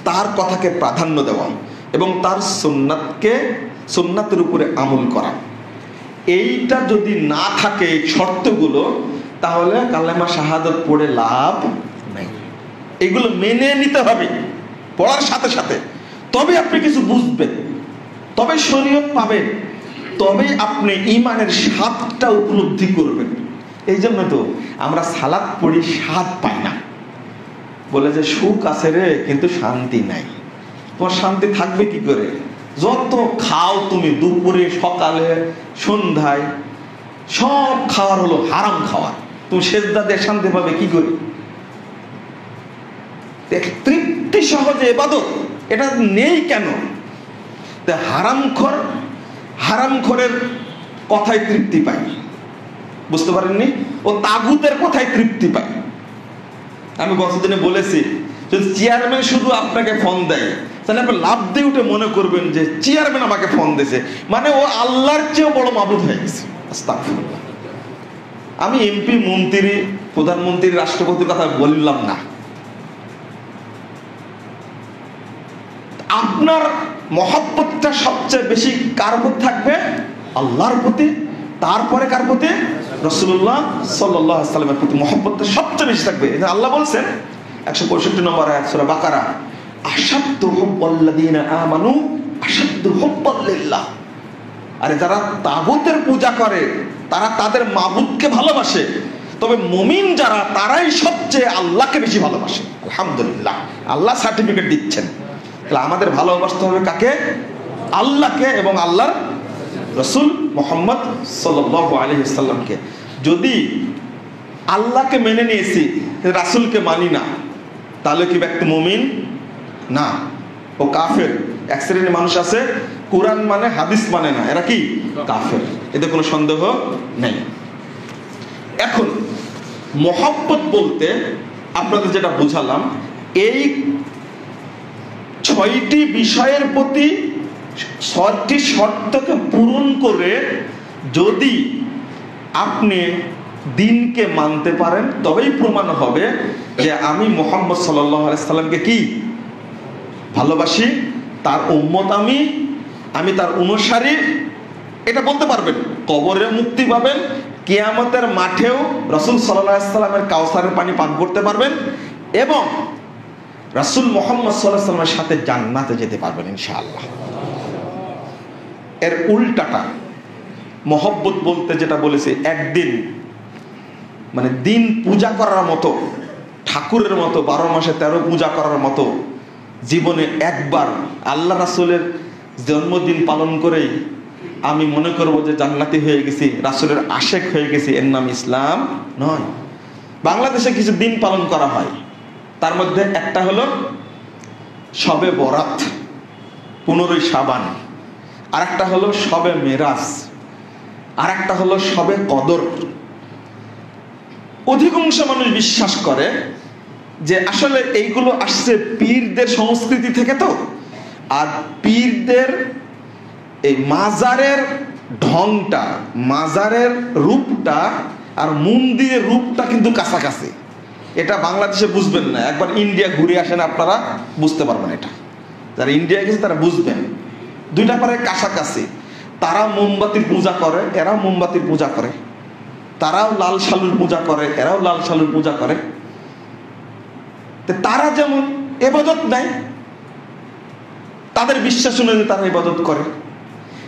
তার কথাকে প্রাধান্য দেওয়া এবং তার সুন্নাতের উপরে আমল করা। এইটা যদি না থাকে এই শর্তগুলো, তাহলে কালেমা শাহাদাত পড়ে লাভ নেই। এগুলো মেনে নিতে হবে পড়ার সাথে সাথে, তবে আপনি কিছু বুঝবেন, তবে শরীয়ত পাবেন, তবে আপনি ঈমানের স্বাদটা উপলব্ধি করবেন। এই জন্য তো আমরা সালাত পড়ি, স্বাদ পাই না, বলে যে সুখ আছে রে কিন্তু শান্তি নাই। তোমার শান্তি থাকবে কি করে? যত খাও তুমি, দুপুরে, সকালে, সন্ধ্যায়, সব খাওয়ার হলো হারাম খাওয়ার, তুমি সেজদা দিয়ে শান্তি পাবে কি করে? তৃপ্তি সহজে ইবাদত এটা নেই কেন? হারামখোরের কথায় তৃপ্তি পাই, বুঝতে পারেননি? ও তাগুতের কথায় তৃপ্তি পাই। আমি গতদিনে বলেছি, যদি চেয়ারম্যান শুধু আপনাকে ফোন দেয়, তাহলে আপনি লাভ দিয়ে উঠে মনে করবেন যে চেয়ারম্যান আমাকে ফোন দিয়েছে, মানে ও আল্লাহর চেয়েও বড় মাবুদ হয়ে গেছে। আস্তাগফিরুল্লাহ। আমি এমপি, মন্ত্রী, প্রধানমন্ত্রী, রাষ্ট্রপতির কথা বললাম না। আপনার মহব্বতটা সবচেয়ে বেশি কার প্রতি থাকবে? আল্লাহর প্রতি। তারপরে কার প্রতি? রাসূলুল্লাহ সাল্লাল্লাহু আলাইহি ওয়াসাল্লামের প্রতি মহব্বতটা সবচেয়ে বেশি থাকবে। আল্লাহ বলছেন 165 নম্বর আয়াত সূরা বাকারা, আশাদ্দু হুব্বাল্লাযীনা আমানু আশাদ্দু হুব্বাল লিল্লাহ। আরে যারা তাগুতের পূজা করে তারা তাদের মাবুদকে ভালোবাসে, তবে মুমিন যারা তারাই সবচেয়ে আল্লাহকে বেশি ভালোবাসে। আলহামদুলিল্লাহ, আল্লাহ সার্টিফিকেট দিচ্ছেন। তাহলে আমাদের ভালোবাসতে হবে কাকে? আল্লাহকে এবং আল্লাহর রাসূল মুহাম্মদ সাল্লাল্লাহু আলাইহি ওয়াসাল্লামকে। যদি আল্লাহকে মেনে নিয়েছি, রাসূলকে মানি না, তাহলে কি ব্যক্তি মুমিন না, ও কাফের। এক শ্রেণীর মানুষ আছে কোরআন মানে হাদিস মানে না, এরা কি? কাফের। এতে কোনো সন্দেহ নেই। এখন মহব্বত বলতে আপনাদের যেটা বুঝালাম, এই 6টি বিষয়ের প্রতি 6টি শর্তকে পূরণ করে যদি আপনি দিনকে মানতে পারেন, তবেই প্রমাণ হবে যে আমি মুহাম্মদ সাল্লাল্লাহু আলাইহি সাল্লামকে কি ভালোবাসি, তার উম্মত আমি তার অনুসারী। এটা বলতে পারবেন, কবরে মুক্তি পাবেন, কিয়ামতের মাঠেও রাসূল সাল্লাল্লাহু আলাইহি সাল্লামের কাউসারের পানি পান করতে পারবেন, এবং রাসূল মুহাম্মদ সাল্লাল্লাহু আলাইহি সাল্লামের সাথে জান্নাতে যেতে পারবেন ইনশাআল্লাহ। এর উল্টাটা মহব্বত বলতে যেটা বলেছে, একদিন মানে দিন পূজা করার মতো, ঠাকুরের মতো 12 মাসে 13 পূজা করার মতো, জীবনে একবার আল্লাহ রাসূলের জন্মদিন পালন করেই আমি মনে করব যে জান্নাতি হয়ে গেছি, রাসূলের আশেক হয়ে গেছি, এর নাম ইসলাম নয়। বাংলাদেশে কিছু দিন পালন করা হয়, তার মধ্যে একটা হলো শবে বরাত, 15ই শাবান, আর একটা হলো শবে মেরাজ, আর একটা হলো শবে কদর। অধিকাংশ মানুষ বিশ্বাস করে যে আসলে এইগুলো আসছে পীরদের সংস্কৃতি থেকে, তো আর পীরদের এই মাজারের ঢংটা, মাজারের রূপটা আর মন্দিরের রূপটা কিন্তু কাছাকাছি। এটা বাংলাদেশে বুঝবেন না, একবার ইন্ডিয়া ঘুরে আসেন আপনারা বুঝতে পারবেন। এটা যারা ইন্ডিয়া গেছে তারা বুঝবেন, দুইটা পারে কাছাকাছি। তারা মোমবাতির পূজা করে, এরাও মোমবাতির পূজা করে, তারাও লাল শালুর পূজা করে, এরাও লাল শালুর পূজা করে। তারা যেমন ইবাদত নাই, তাদের বিশ্বাস অনুযায়ী তারা ইবাদত করে।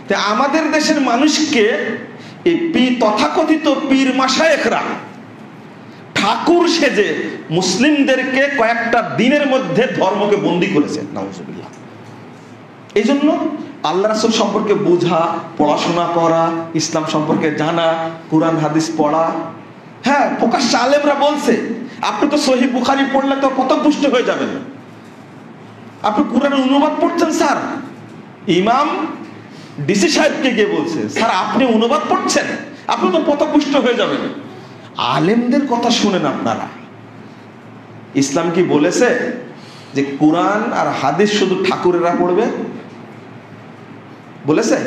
তা আমাদের দেশের মানুষকে এই তথাকথিত পীর মাশায়েখরা ঠাকুর সেজে মুসলিমদেরকে কয়েকটা দিনের মধ্যে ধর্মকে বন্দী করেছে, নাউজুবিল্লাহ। এই জন্য আল্লাহ রাসূল সম্পর্কে বোঝা, পড়াশোনা করা, ইসলাম সম্পর্কে জানা, কুরআন হাদিস পড়া, হ্যাঁ প্রকাশ্যে আলেমরা বলছে আপনি তো সহিহ বুখারী পড়লে তো পথভ্রষ্ট হয়ে যাবেন। আপনি কুরআনের অনুবাদ পড়ছেন স্যার, ইমাম ডিসি সাহেবকে গিয়ে বলছে স্যার আপনি অনুবাদ পড়ছেন, আপনি তো পথভ্রষ্ট হয়ে যাবেন। আলেমদের কথা শুনেন আপনারা। ইসলাম কি বলেছে যে কুরআন আর হাদিস শুধু ঠাকুরেরা পড়বে? বলেছে?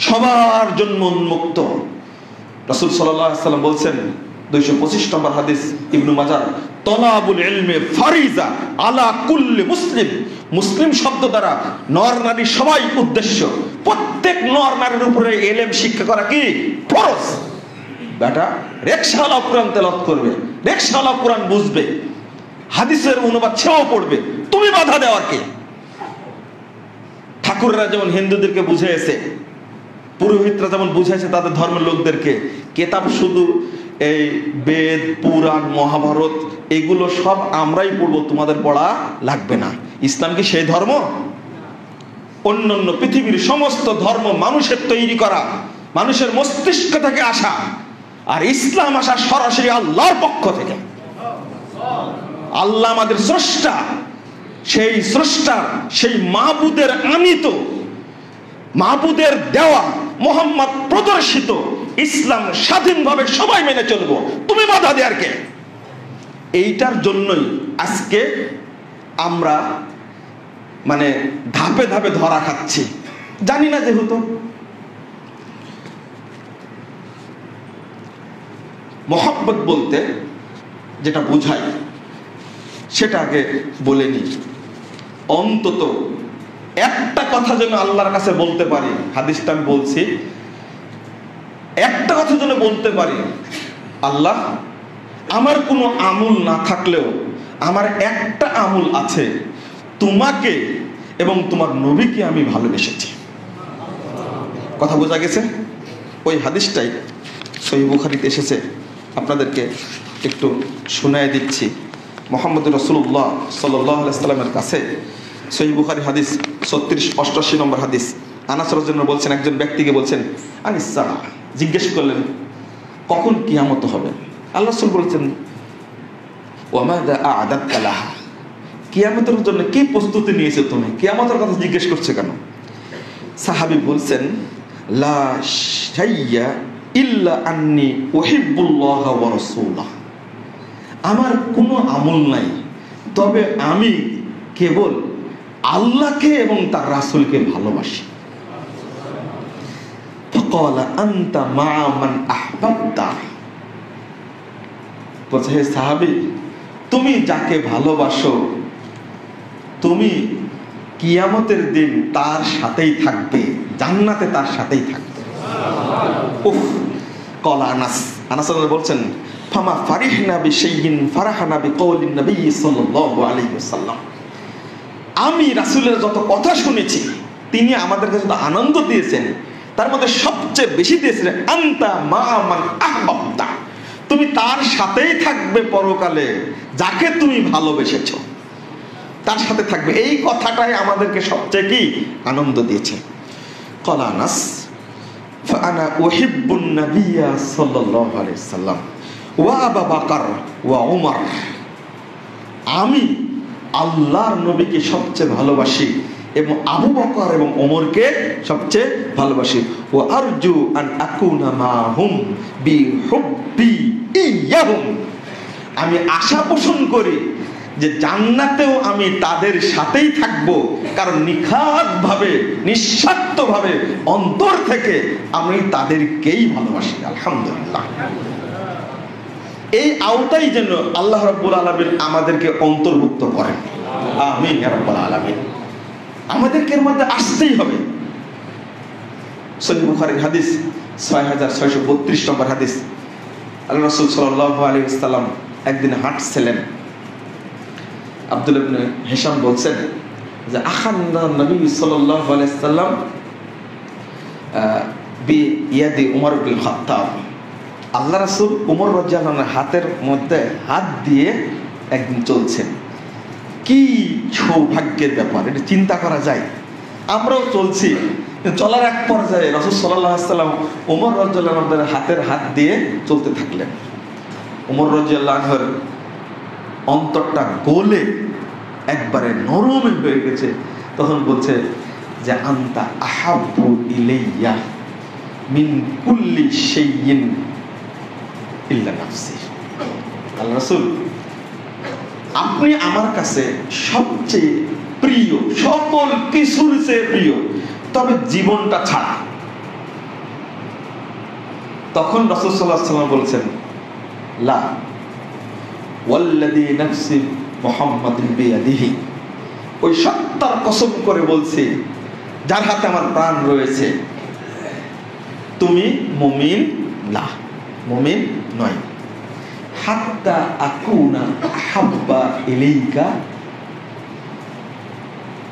সবার জন্য উন্মুক্ত। রাসূল সাল্লাল্লাহু আলাইহি ওয়াসাল্লাম বলছেন 225 নম্বর হাদিস ইবনে মাজাহ, তলাবুল ইলমি ফারিজা আলা কুল্লি মুসলিম। মুসলিম শব্দ দ্বারা নর নারী সবাই উদ্দেশ্য। প্রত্যেক নর নারীর উপরে ইলম শিক্ষা করা কি ফরজ। বেটা রিকশাওয়ালা কোরআন তেলাওয়াত করবে, রিকশাওয়ালা কোরআন বুঝবে, হাদিসের অনুবাদ সেও পড়বে, তুমি বাধা দেওয়ার কে? ঠাকুররা যেমন হিন্দুদেরকে বুঝিয়েছে, পুরোহিতরা যেমন বুঝাইছে তাদের ধর্মের লোকদেরকে, কেতাব শুধু এই বেদ, পুরাণ, মহাভারত এগুলো সব আমরাই পড়বো, তোমাদের পড়া লাগবে না। ইসলাম কি সেই ধর্ম? অন্যান্য পৃথিবীর সমস্ত ধর্ম মানুষের তৈরি করা, মানুষের মস্তিষ্ক থেকে আসা, আর ইসলাম আসা সরাসরি আল্লাহর পক্ষ থেকে। আল্লাহ আমাদের স্রষ্টা, সেই স্রষ্টার সেই মাবুদের আনিত, মাবুদের দেওয়া, মুহাম্মদ প্রদর্শিত ইসলাম স্বাধীনভাবে সবাই মেনে চলবো, তুমি বাধা দেয়ার কে? এইটার জন্যই আজকে আমরা মানে ধাপে ধাপে ধরা খাচ্ছি, জানি না যেহেতু। মহব্বত বলতে যেটা বোঝায় সেটা আগে বলে নি। অন্তত একটা কথা যেন আল্লাহর কাছে বলতে পারি, হাদিসটা আমি বলছি, একটা কথা যেন বলতে পারি, আল্লাহ আমার কোনো আমল না থাকলেও আমার একটা আমল আছে, তোমাকে এবং তোমার নবীকে আমি ভালোবেসেছি। কথা বোঝা গেছে? ওই হাদিসটাই সহিহ বুখারীতে এসেছে, আপনাদেরকে একটু শোনায় দিচ্ছি। মুহাম্মদ রাসূলুল্লাহ সাল্লাল্লাহু আলাইহি ওয়াসাল্লামের কাছে সহিহ বুখারী হাদিস 36-88 নম্বর হাদিস, আনাস রাদিয়াল্লাহু বলছেন, একজন ব্যক্তিকে বলছেন আনিসা, জিজ্ঞেস করলেন কখন কিয়ামত হবে? আল্লাহ রাসূল বলেছেন ওয়া মাযা আ'দাদতা লাহা, কিয়ামতের জন্য কি প্রস্তুতি নিয়েছো তুমি? কিয়ামতের কথা জিজ্ঞেস করছে কেন? সাহাবী বলছেন লা শাইয়া ইল্লা আন্নী উহিব্বুল্লাহ ওয়া রাসূলাহ, আমার কোনো আমল নাই, তবে আমি কেবল আল্লাহকে এবং তার রাসূলকে ভালোবাসি। ফাকালা আনতা মা মান আহবাবতা, বলছে হে সাহাবী, তুমি যাকে ভালোবাসো তুমি কিয়ামতের দিন তার সাথেই থাকবে, জান্নাতে তার সাথেই থাকবে। উফ, কলা আনাস, আনাস বলছেন ফামা ফারিহনা বিশাইইন ফারাহানা বিকওলিন নবী সাল্লাল্লাহু আলাইহি ওয়াসাল্লাম, আমি রাসূলের যত কথা শুনেছি তিনি আমাদেরকে যত আনন্দ দিয়েছেন তার মধ্যে সবচেয়ে বেশি দিয়েছেন আনতা মা মান আহবাবতা, তুমি তার সাথেই থাকবে পরকালে যাকে তুমি ভালোবেসেছো, তার সাথে থাকবে। এই কথাটাই আমাদেরকে সবচেয়ে কি আনন্দ দিয়েছে। ক্বালা আনাস ফাআনা উহিব্বুন নাবিয়্যা সাল্লাল্লাহু আলাইহি ওয়াসাল্লাম ওয়া আবু বকর ওয়া উমর, আমি আল্লাহর নবীকে সবচেয়ে ভালোবাসি এবং আবু বকর এবং ওমরকে সবচেয়ে ভালোবাসি। ওয়া আরজু আন আকুনা মাহুম বিহুব্বি ইয়াহুম, আমি আশা পোষণ করি যে জান্নাতেও আমি তাদের সাথেই থাকব, কারণ নিখাতভাবে নিঃস্বার্থভাবে অন্তর থেকে আমি তাদেরকেই ভালোবাসি। আলহামদুলিল্লাহ, এই আওতাই যেন আল্লাহ রাব্বুল আলামিন আমাদেরকে অন্তর্ভুক্ত করেন। আমিন ইয়া রাব্বাল আলামিন। আমাদেরকে এর মধ্যে আসতেই হবে। সহিহ বুখারীর হাদিস 6632 নম্বর হাদিস, আল্লাহ রাসূল সাল্লাল্লাহু আলাইহি ওয়াসাল্লাম একদিন হাঁটছিলেন। আব্দুল্লাহ ইবনে হিশাম বলছেন যে আখান্না নবী সাল্লাল্লাহু আলাইহি সাল্লাম বিয়াদি উমর বিন খাত্তাব, আল্লাহ রাসূল উমর রাদিয়াল্লাহু আনহুর হাতের মধ্যে হাত দিয়ে একদিন চলছেন। কি সৌভাগ্যের ব্যাপার, এটা চিন্তা করা যায়। আমরাও চলছি, চলার এক পর্যায়ে রাসূল সাল্লাল্লাহু আলাইহি সাল্লাম উমর রাদিয়াল্লাহু আনহুর হাতের হাত দিয়ে চলতে থাকলেন। উমর রাদিয়াল্লাহু আনহুর অন্তরটা গলে একবারে নরম হয়ে গেছে। তখন বলছে যে আনতা আহাব্বু ইলাইয়া মিন কুল্লি শাইইন ইল্লা নাফসি। আল্লাহ রাসূল, আপনি আমার কাছে সবচেয়ে প্রিয়, সকল কিছুর চেয়ে প্রিয়, তবে জীবনটা ছাড়া। তখন রাসূল সাল্লাল্লাহু আলাইহি ওয়াসাল্লাম বলছেন, লা ওয়াল্লাযী নাফসি মুহাম্মাদিন বিয়াদিহি, ওই সত্তার কসম করে বলছি যার হাতে আমার প্রাণ রয়েছে, তুমি মুমিন না, মুমিন নয়। হাত্তা আকুনা আহাব্বা ইলাইকা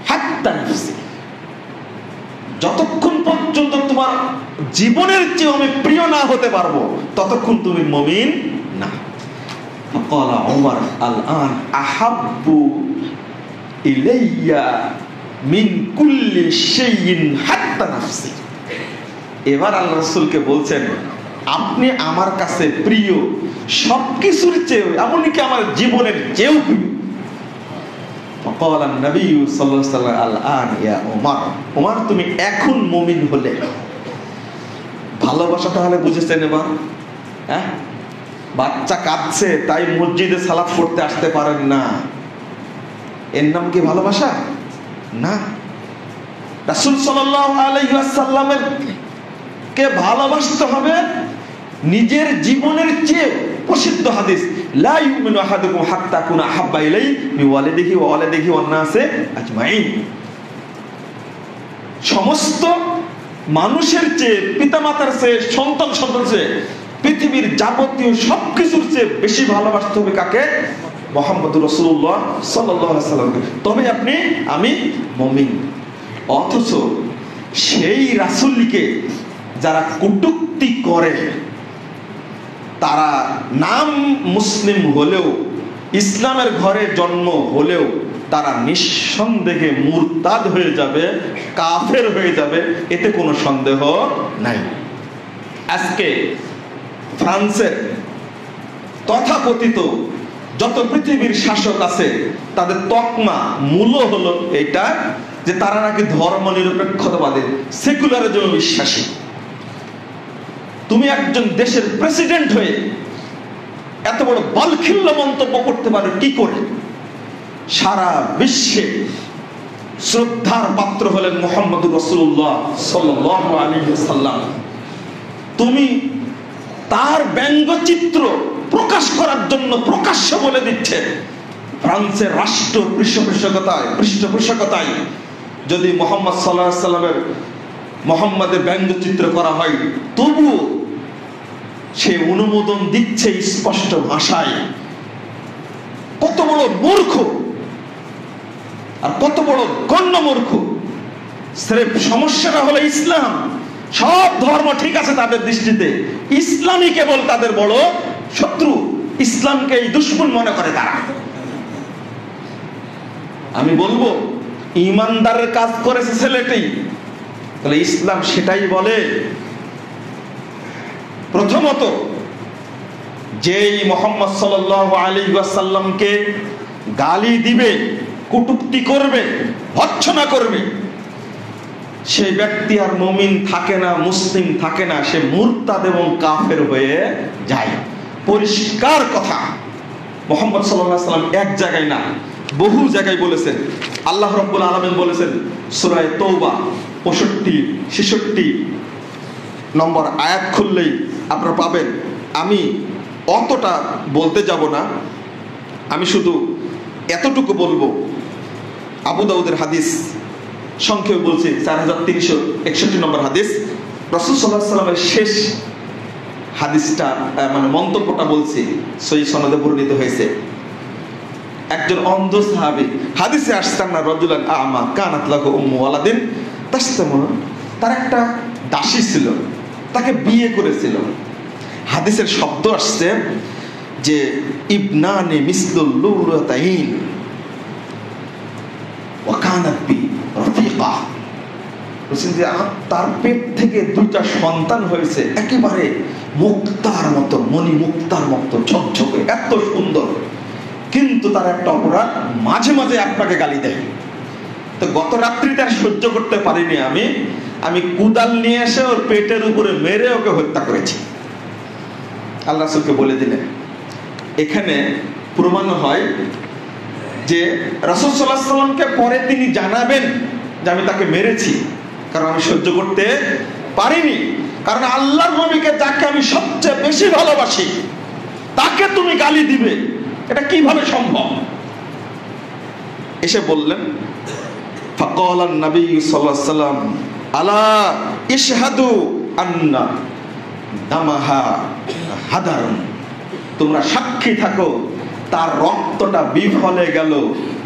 হাত্তা নাফসি, যতক্ষণ পর্যন্ত তোমার জীবনের চেয়ে আমি প্রিয় না হতে পারবো ততক্ষণ তুমি মুমিন না। ফাকালা উমর আল-আন আহাব্বু ইলাইয়া মিন কুল্লি শাইইন হাত্তা নাফসি। এবার আল্লাহ রাসূলকে বলছেন, আপনি আমার কাছে প্রিয় সবকিছুর চেয়ে, এমনকি আমার জীবনের চেয়েও প্রিয়। ফাকালা নবী সাল্লাল্লাহু আলাইহি ওয়াসাল্লাম আল-আন ইয়া উমর, উমর তুমি এখন মুমিন হলে। ভালোবাসা তাহলে বুঝেছেন এবার? হ্যাঁ, বাচ্চা কাঁদছে তাই মসজিদে সালাত পড়তে আসতে পারেন না, এর নাম কি ভালোবাসা? না। রাসূল সাল্লাল্লাহু আলাইহি ওয়াসাল্লামের কে ভালোবাসতে হবে নিজের জীবনের চেয়ে। প্রসিদ্ধ হাদিস, লা ইউমিনু আহাদুকুম হাত্তা কুনা আহাব্বা ইলাইহি মিন ওয়ালিদিহি ওয়া ওয়ালাদিহি ওয়ান নাসি আজমাইন। সমস্ত মানুষের চেয়ে, পিতামাতার চেয়ে, সন্তানের চেয়ে, পৃথিবীর যাবতীয় সবকিছুর চেয়ে বেশি ভালোবাসতে হবে কাকে? মুহাম্মদুর রাসূলুল্লাহ সাল্লাল্লাহু আলাইহি ওয়াসাল্লামকে, তবে আপনি আমি মুমিন। অথচ সেই রাসূলকে যারা কটূক্তি করে, তারা নাম মুসলিম হলেও, ইসলামের ঘরে জন্ম হলেও তারা নিঃসন্দেহে মুরতাদ হয়ে যাবে, কাফের হয়ে যাবে, এতে কোনো সন্দেহ নাই। আজকে ফ্রান্সের তথাকথিত যত পৃথিবীর শাসক আছে তাদের তকমা মূল হলো এটা যে তারা নাকি ধর্ম নিরপেক্ষতাবাদী, সেকুলারিজমে বিশ্বাসী। তুমি একজন দেশের প্রেসিডেন্ট হয়ে এত বড় বালখিল্য মন্তব্য করতে পারো কি করে? সারা বিশ্বে শ্রদ্ধার পাত্র হলেন মুহাম্মদুর রাসূলুল্লাহ সাল্লাল্লাহু আলাইহি ওয়াসাল্লাম। তুমি তার ব্যঙ্গচিত্র প্রকাশ করার জন্য প্রকাশ্য বলে দিচ্ছে ফ্রান্সের রাষ্ট্র পৃষ্ঠপোষকতায় যদি মুহাম্মদ সাল্লাল্লাহু আলাইহি ওয়াসাল্লামের মুহাম্মাদের ব্যঙ্গচিত্র করা হয়, তবু সে অনুমোদন দিচ্ছে স্পষ্ট ভাষায়। কত বড় মূর্খ আর কত বড় গণ্য মূর্খ! স্রেফ সমস্যাটা হলো ইসলাম। সব ধর্ম ঠিক আছে তাদের দৃষ্টিতে, ইসলামই কেবল তাদের বড় শত্রু, ইসলামকে এই দুশমন মনে করে তারা। আমি বলবো ইমানদারের কাজ করেছে ছেলেটি, তাহলে ইসলাম সেটাই বলে। প্রথমত, যেই মুহাম্মদ সাল্লাল্লাহু আলাইহি ওয়াসাল্লামকে গালি দিবে, কটূক্তি করবে, ভৎসনা করবে, সেই ব্যক্তি আর মুমিন থাকে না, মুসলিম থাকে না, সে মুরতাদ এবং কাফের হয়ে যায়। পরিষ্কার কথা। মুহাম্মদ সাল্লাল্লাহু আলাইহি ওয়াসাল্লাম এক জায়গায় না, বহু জায়গায় বলেছেন। আল্লাহ রাব্বুল আলামিন বলেছেন সূরা তাওবা 65-66 নম্বর আয়াত খুললেই আপনারা পাবেন। আমি অতটা বলতে যাব না, আমি শুধু এতটুকু বলবো। আবু দাউদের হাদিস, সংক্ষেপে বলছি, 4361 নম্বর হাদিস। রাসূল সাল্লাল্লাহু আলাইহি ওয়াসাল্লামের শেষ হাদিসটা, মানে মন্তব্যটা বলছি, সহিহ সনদে বর্ণিত হয়েছে। একজন অন্ধ সাহাবী, হাদিসে আসছে না রাজুলান আমা কানাত লাহু উম্মু ওয়ালাদিন তাসতামুন, তার একটা দাসী ছিল, তাকে বিয়ে করেছিল। হাদিসের শব্দ আসছে যে ইবনানি মিসলুল লুলতাইন ওয়া কানাত বি রাফিকা, যে তার পেট থেকে দুইটা সন্তান হয়েছে, একেবারে মুক্তার মতো, মণি মুক্তার মতো ঝকঝকে, এত সুন্দর, কিন্তু তার একটা অপরাধ, মাঝে মাঝে আপনাকে গালি দেয়। তো গত রাত্রি তার সহ্য করতে পারিনি, আমি কুদাল নিয়ে এসে ওর পেটের উপরে মেরে ওকে হত্যা করেছি। আল্লাহ রাসূলকে বলে দিলেন। এখানে প্রমাণ হয় যে রাসূল সাল্লাল্লাহু আলাইহি ওয়াসাল্লামকে পরে তিনি জানাবেন যে আমি তাকে মেরেছি, কারণ আমি সহ্য করতে পারিনি। কারণ আল্লাহর নবীকে, যাকে আমি সবচেয়ে বেশি ভালোবাসি, তাকে তুমি গালি দিবে, এটা কিভাবে সম্ভব? এসে বললেন ফাকালান নবী সাল্লাল্লাহু আলাইহি ওয়াসাল্লাম আলা ইশহাদু আন্না দামাহা হাদারুন, তোমরা সাক্ষী থাকো তার রক্তটা বিফলে গেল,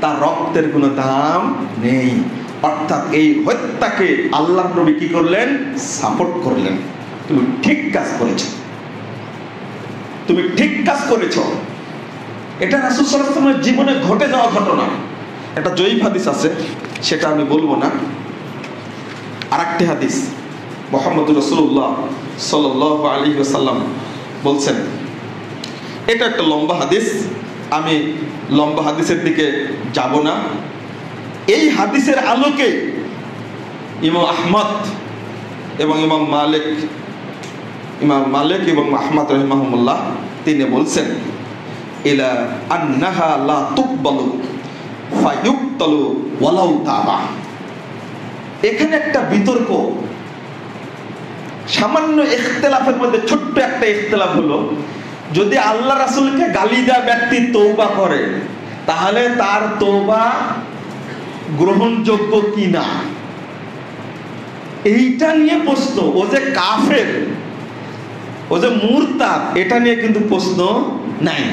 তার রক্তের কোনো দাম নেই। অর্থাৎ এই হত্যাকে আল্লাহর নবী কি করলেন? সাপোর্ট করলেন। তুমি ঠিক কাজ করেছো, তুমি ঠিক কাজ করেছো। এটা রাসূল সাল্লাল্লাহু আলাইহি ওয়াসাল্লামের জীবনে ঘটে যাওয়া ঘটনা। একটা জয়ীফ হাদিস আছে, সেটা আমি বলবো না। আরেকটি হাদিস, মুহাম্মদুর রাসূলুল্লাহ সাল্লাল্লাহু আলাইহি ওয়াসাল্লাম বলছেন, এটা একটা লম্বা হাদিস, আমি লম্বা হাদিসের দিকে যাব না। এই হাদিসের আলোকে ইমাম আহমদ এবং ইমাম মালিক এবং আহমদ রাহিমাহুমুল্লাহ তিনি বলছেন ইলা আন্নাহা লা তুকবালু ফায়ুক্তালু ওয়ালাউ তাবা। এখানে একটা বিতর্ক, সামান্য ইখতিলাফের মধ্যে ছোট্ট একটা ইখতিলাফ হলো, যদি আল্লাহ রাসূলকে গালি দেওয়া ব্যক্তি তওবা করে, তাহলে তার তওবা গ্রহণযোগ্য কিনা, এইটা নিয়ে প্রশ্ন। ও যে কাফের, ও যে মুরতাদ, এটা নিয়ে কিন্তু প্রশ্ন নাই।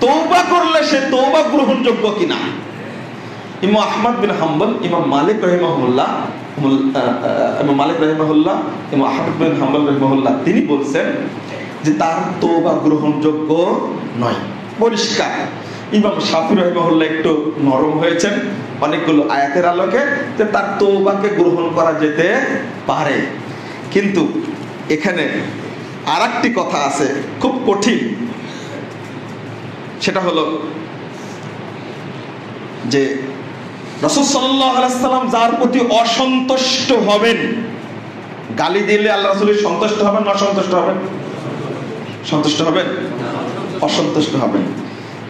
তওবা করলে সে তওবা গ্রহণযোগ্য কিনা। ইমাম আহমদ বিন হাম্বল, ইমাম মালিক রাহিমাহুল্লাহ, ইমাম আহমদ বিন হাম্বল রাহিমাহুল্লাহ তিনি বলছেন যে তার তওবা গ্রহণযোগ্য নয়, পরিষ্কার। ইমাম শাফি রাহিমাহুল্লাহ একটু নরম হয়েছেন অনেকগুলো আয়াতের আলোকে, যে তার তওবাকে গ্রহণ করা যেতে পারে। কিন্তু এখানে আরেকটি কথা আছে, খুব কঠিন। সেটা হলো যে রাসূল সাল্লাল্লাহু আলাইহি ওয়াসাল্লাম যার প্রতি অসন্তুষ্ট হবেন, গালি দিলে আল্লাহ রাসূল সন্তুষ্ট হবেন না অসন্তুষ্ট হবেন? সন্তুষ্ট হবেন, অসন্তুষ্ট হবেন।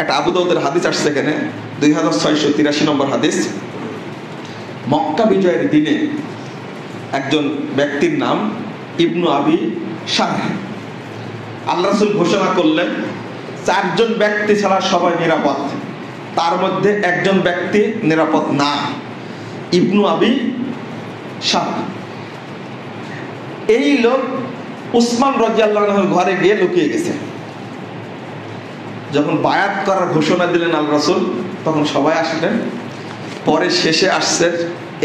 একটা আবু দাউদের হাদিস আসছে এখানে, 2683 নম্বর হাদিস। মক্কা বিজয়ের দিনে একজন ব্যক্তির নাম ইবনু আবি শাহ। আল্লাহ রাসূল ঘোষণা করলেন 4 জন ব্যক্তি ছাড়া সবাই নিরাপদ, তার মধ্যে একজন ব্যক্তি নিরাপদ না, ইবনু আবি শাহ। এই লোক উসমান রাদিয়াল্লাহু আনহুর ঘরে গিয়ে লুকিয়ে গেছে। যখন বায়াত করার ঘোষণা দিলেন আল্লাহ রাসূল, তখন সবাই আসলেন। পরে শেষে আসছে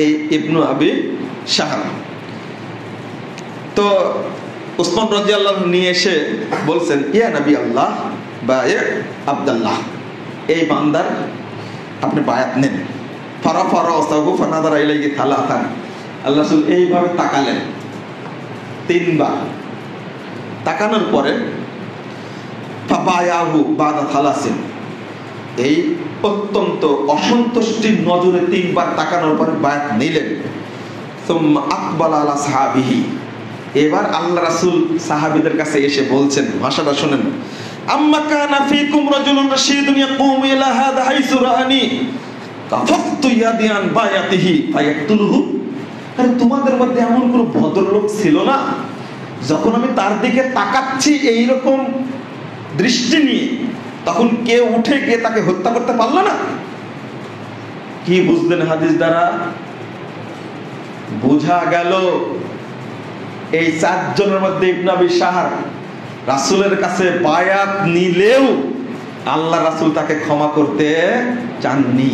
এই ইবনু আবি শাহ। তো উসমান রাদিয়াল্লাহু আনহু নিয়ে এসে বলছেন, ইয়া নবী আল্লাহ বায়া আব্দুল্লাহ, এই বান্দার আপনি বায়াত নেন। ফারাফারা ওয়াসাহু ফানাদারা ইলাইহি থালাথান। আল্লাহ রাসূল এইভাবে তাকালেন 3 বার। তাকানোর পরে ফাবায়াহু বাদা থালাসিন, এই অত্যন্ত অসন্তুষ্টির নজরে 3 বার তাকানোর পরে বায়াত নিলেন। সুম্মা আকবালা আলা সাহাবিহি, এবার আল্লাহ রাসূল সাহাবীদের কাছে এসে বলছেন, ভাষাটা শুনেন, আম্মা কানা ফীকুম রাজুলুন রাশীদুন ইয়াকুমু ইলা হাযা হাইসু রাআনি কাফাফতু ইয়াদিয়ান বায়াতিহি ফায়াকতুলহু। আরে তোমাদের মধ্যে এমন কোন ভদ্রলোক ছিল না, যখন আমি তার দিকে তাকাচ্ছি এই রকম দৃষ্টি নিয়ে, তখন কেউ উঠে গিয়ে তাকে হত্যা করতে পারল না? কি বুঝলেন হাদিস দ্বারা? বোঝা গেল এই 4 জনের মধ্যে ইবনে আবি শাহ রাসূলের কাছে বায়াত নিলেও আল্লাহ রাসূল তাকে ক্ষমা করতে চাননি।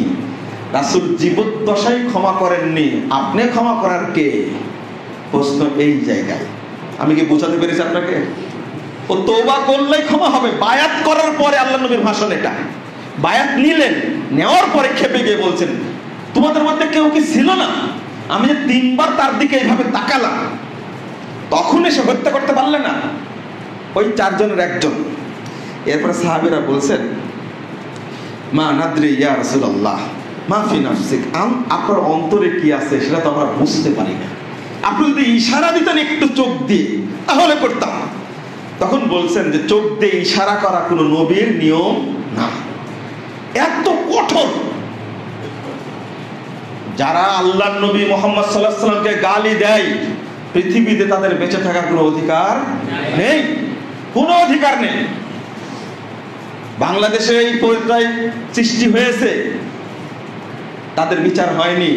রাসূল জীবদ্দশায় ক্ষমা করেননি, আপনি ক্ষমা করার কে? প্রশ্ন এই জায়গায়। আমি কি বোঝাতে পেরেছি আপনাকে? ও তওবা করলেই ক্ষমা হবে। বায়াত করার পরে আল্লাহ নবীর ভাষণ এটা। বায়াত নিলেন, নেওয়ার পরে খেপে গিয়ে বলছেন, তোমাদের মধ্যে কেউ কি ছিল না আমি যে 3 বার তার দিকে এইভাবে তাকালাম, তখন এসে হত্যা করতে পারলে না? ওই 4 জনের একজন। এরপরে সাহাবীরা বলছেন, মা নাদরি ইয়া রাসূলুল্লাহ মা ফি নাফসিক, আপনার অন্তরে কি আছে সেটা তো আমরা বুঝতে পারি না। আপনি যদি ইশারা দিতেন একটু চোখ দিয়ে তাহলে করতাম। তখন বলছেন যে চোখ দিয়ে ইশারা করা কোনো নবীর নিয়ম না। এত কঠোর। যারা আল্লাহর নবী মুহাম্মদ সাল্লাল্লাহু আলাইহি ওয়াসাল্লামকে গালি দেয়, পৃথিবীতে তাদের বেঁচে থাকার কোনো অধিকার নেই, কোনো অধিকার নেই। বাংলাদেশে এই পর্যায়ে সৃষ্টি হয়েছে, তাদের বিচার হয়নি।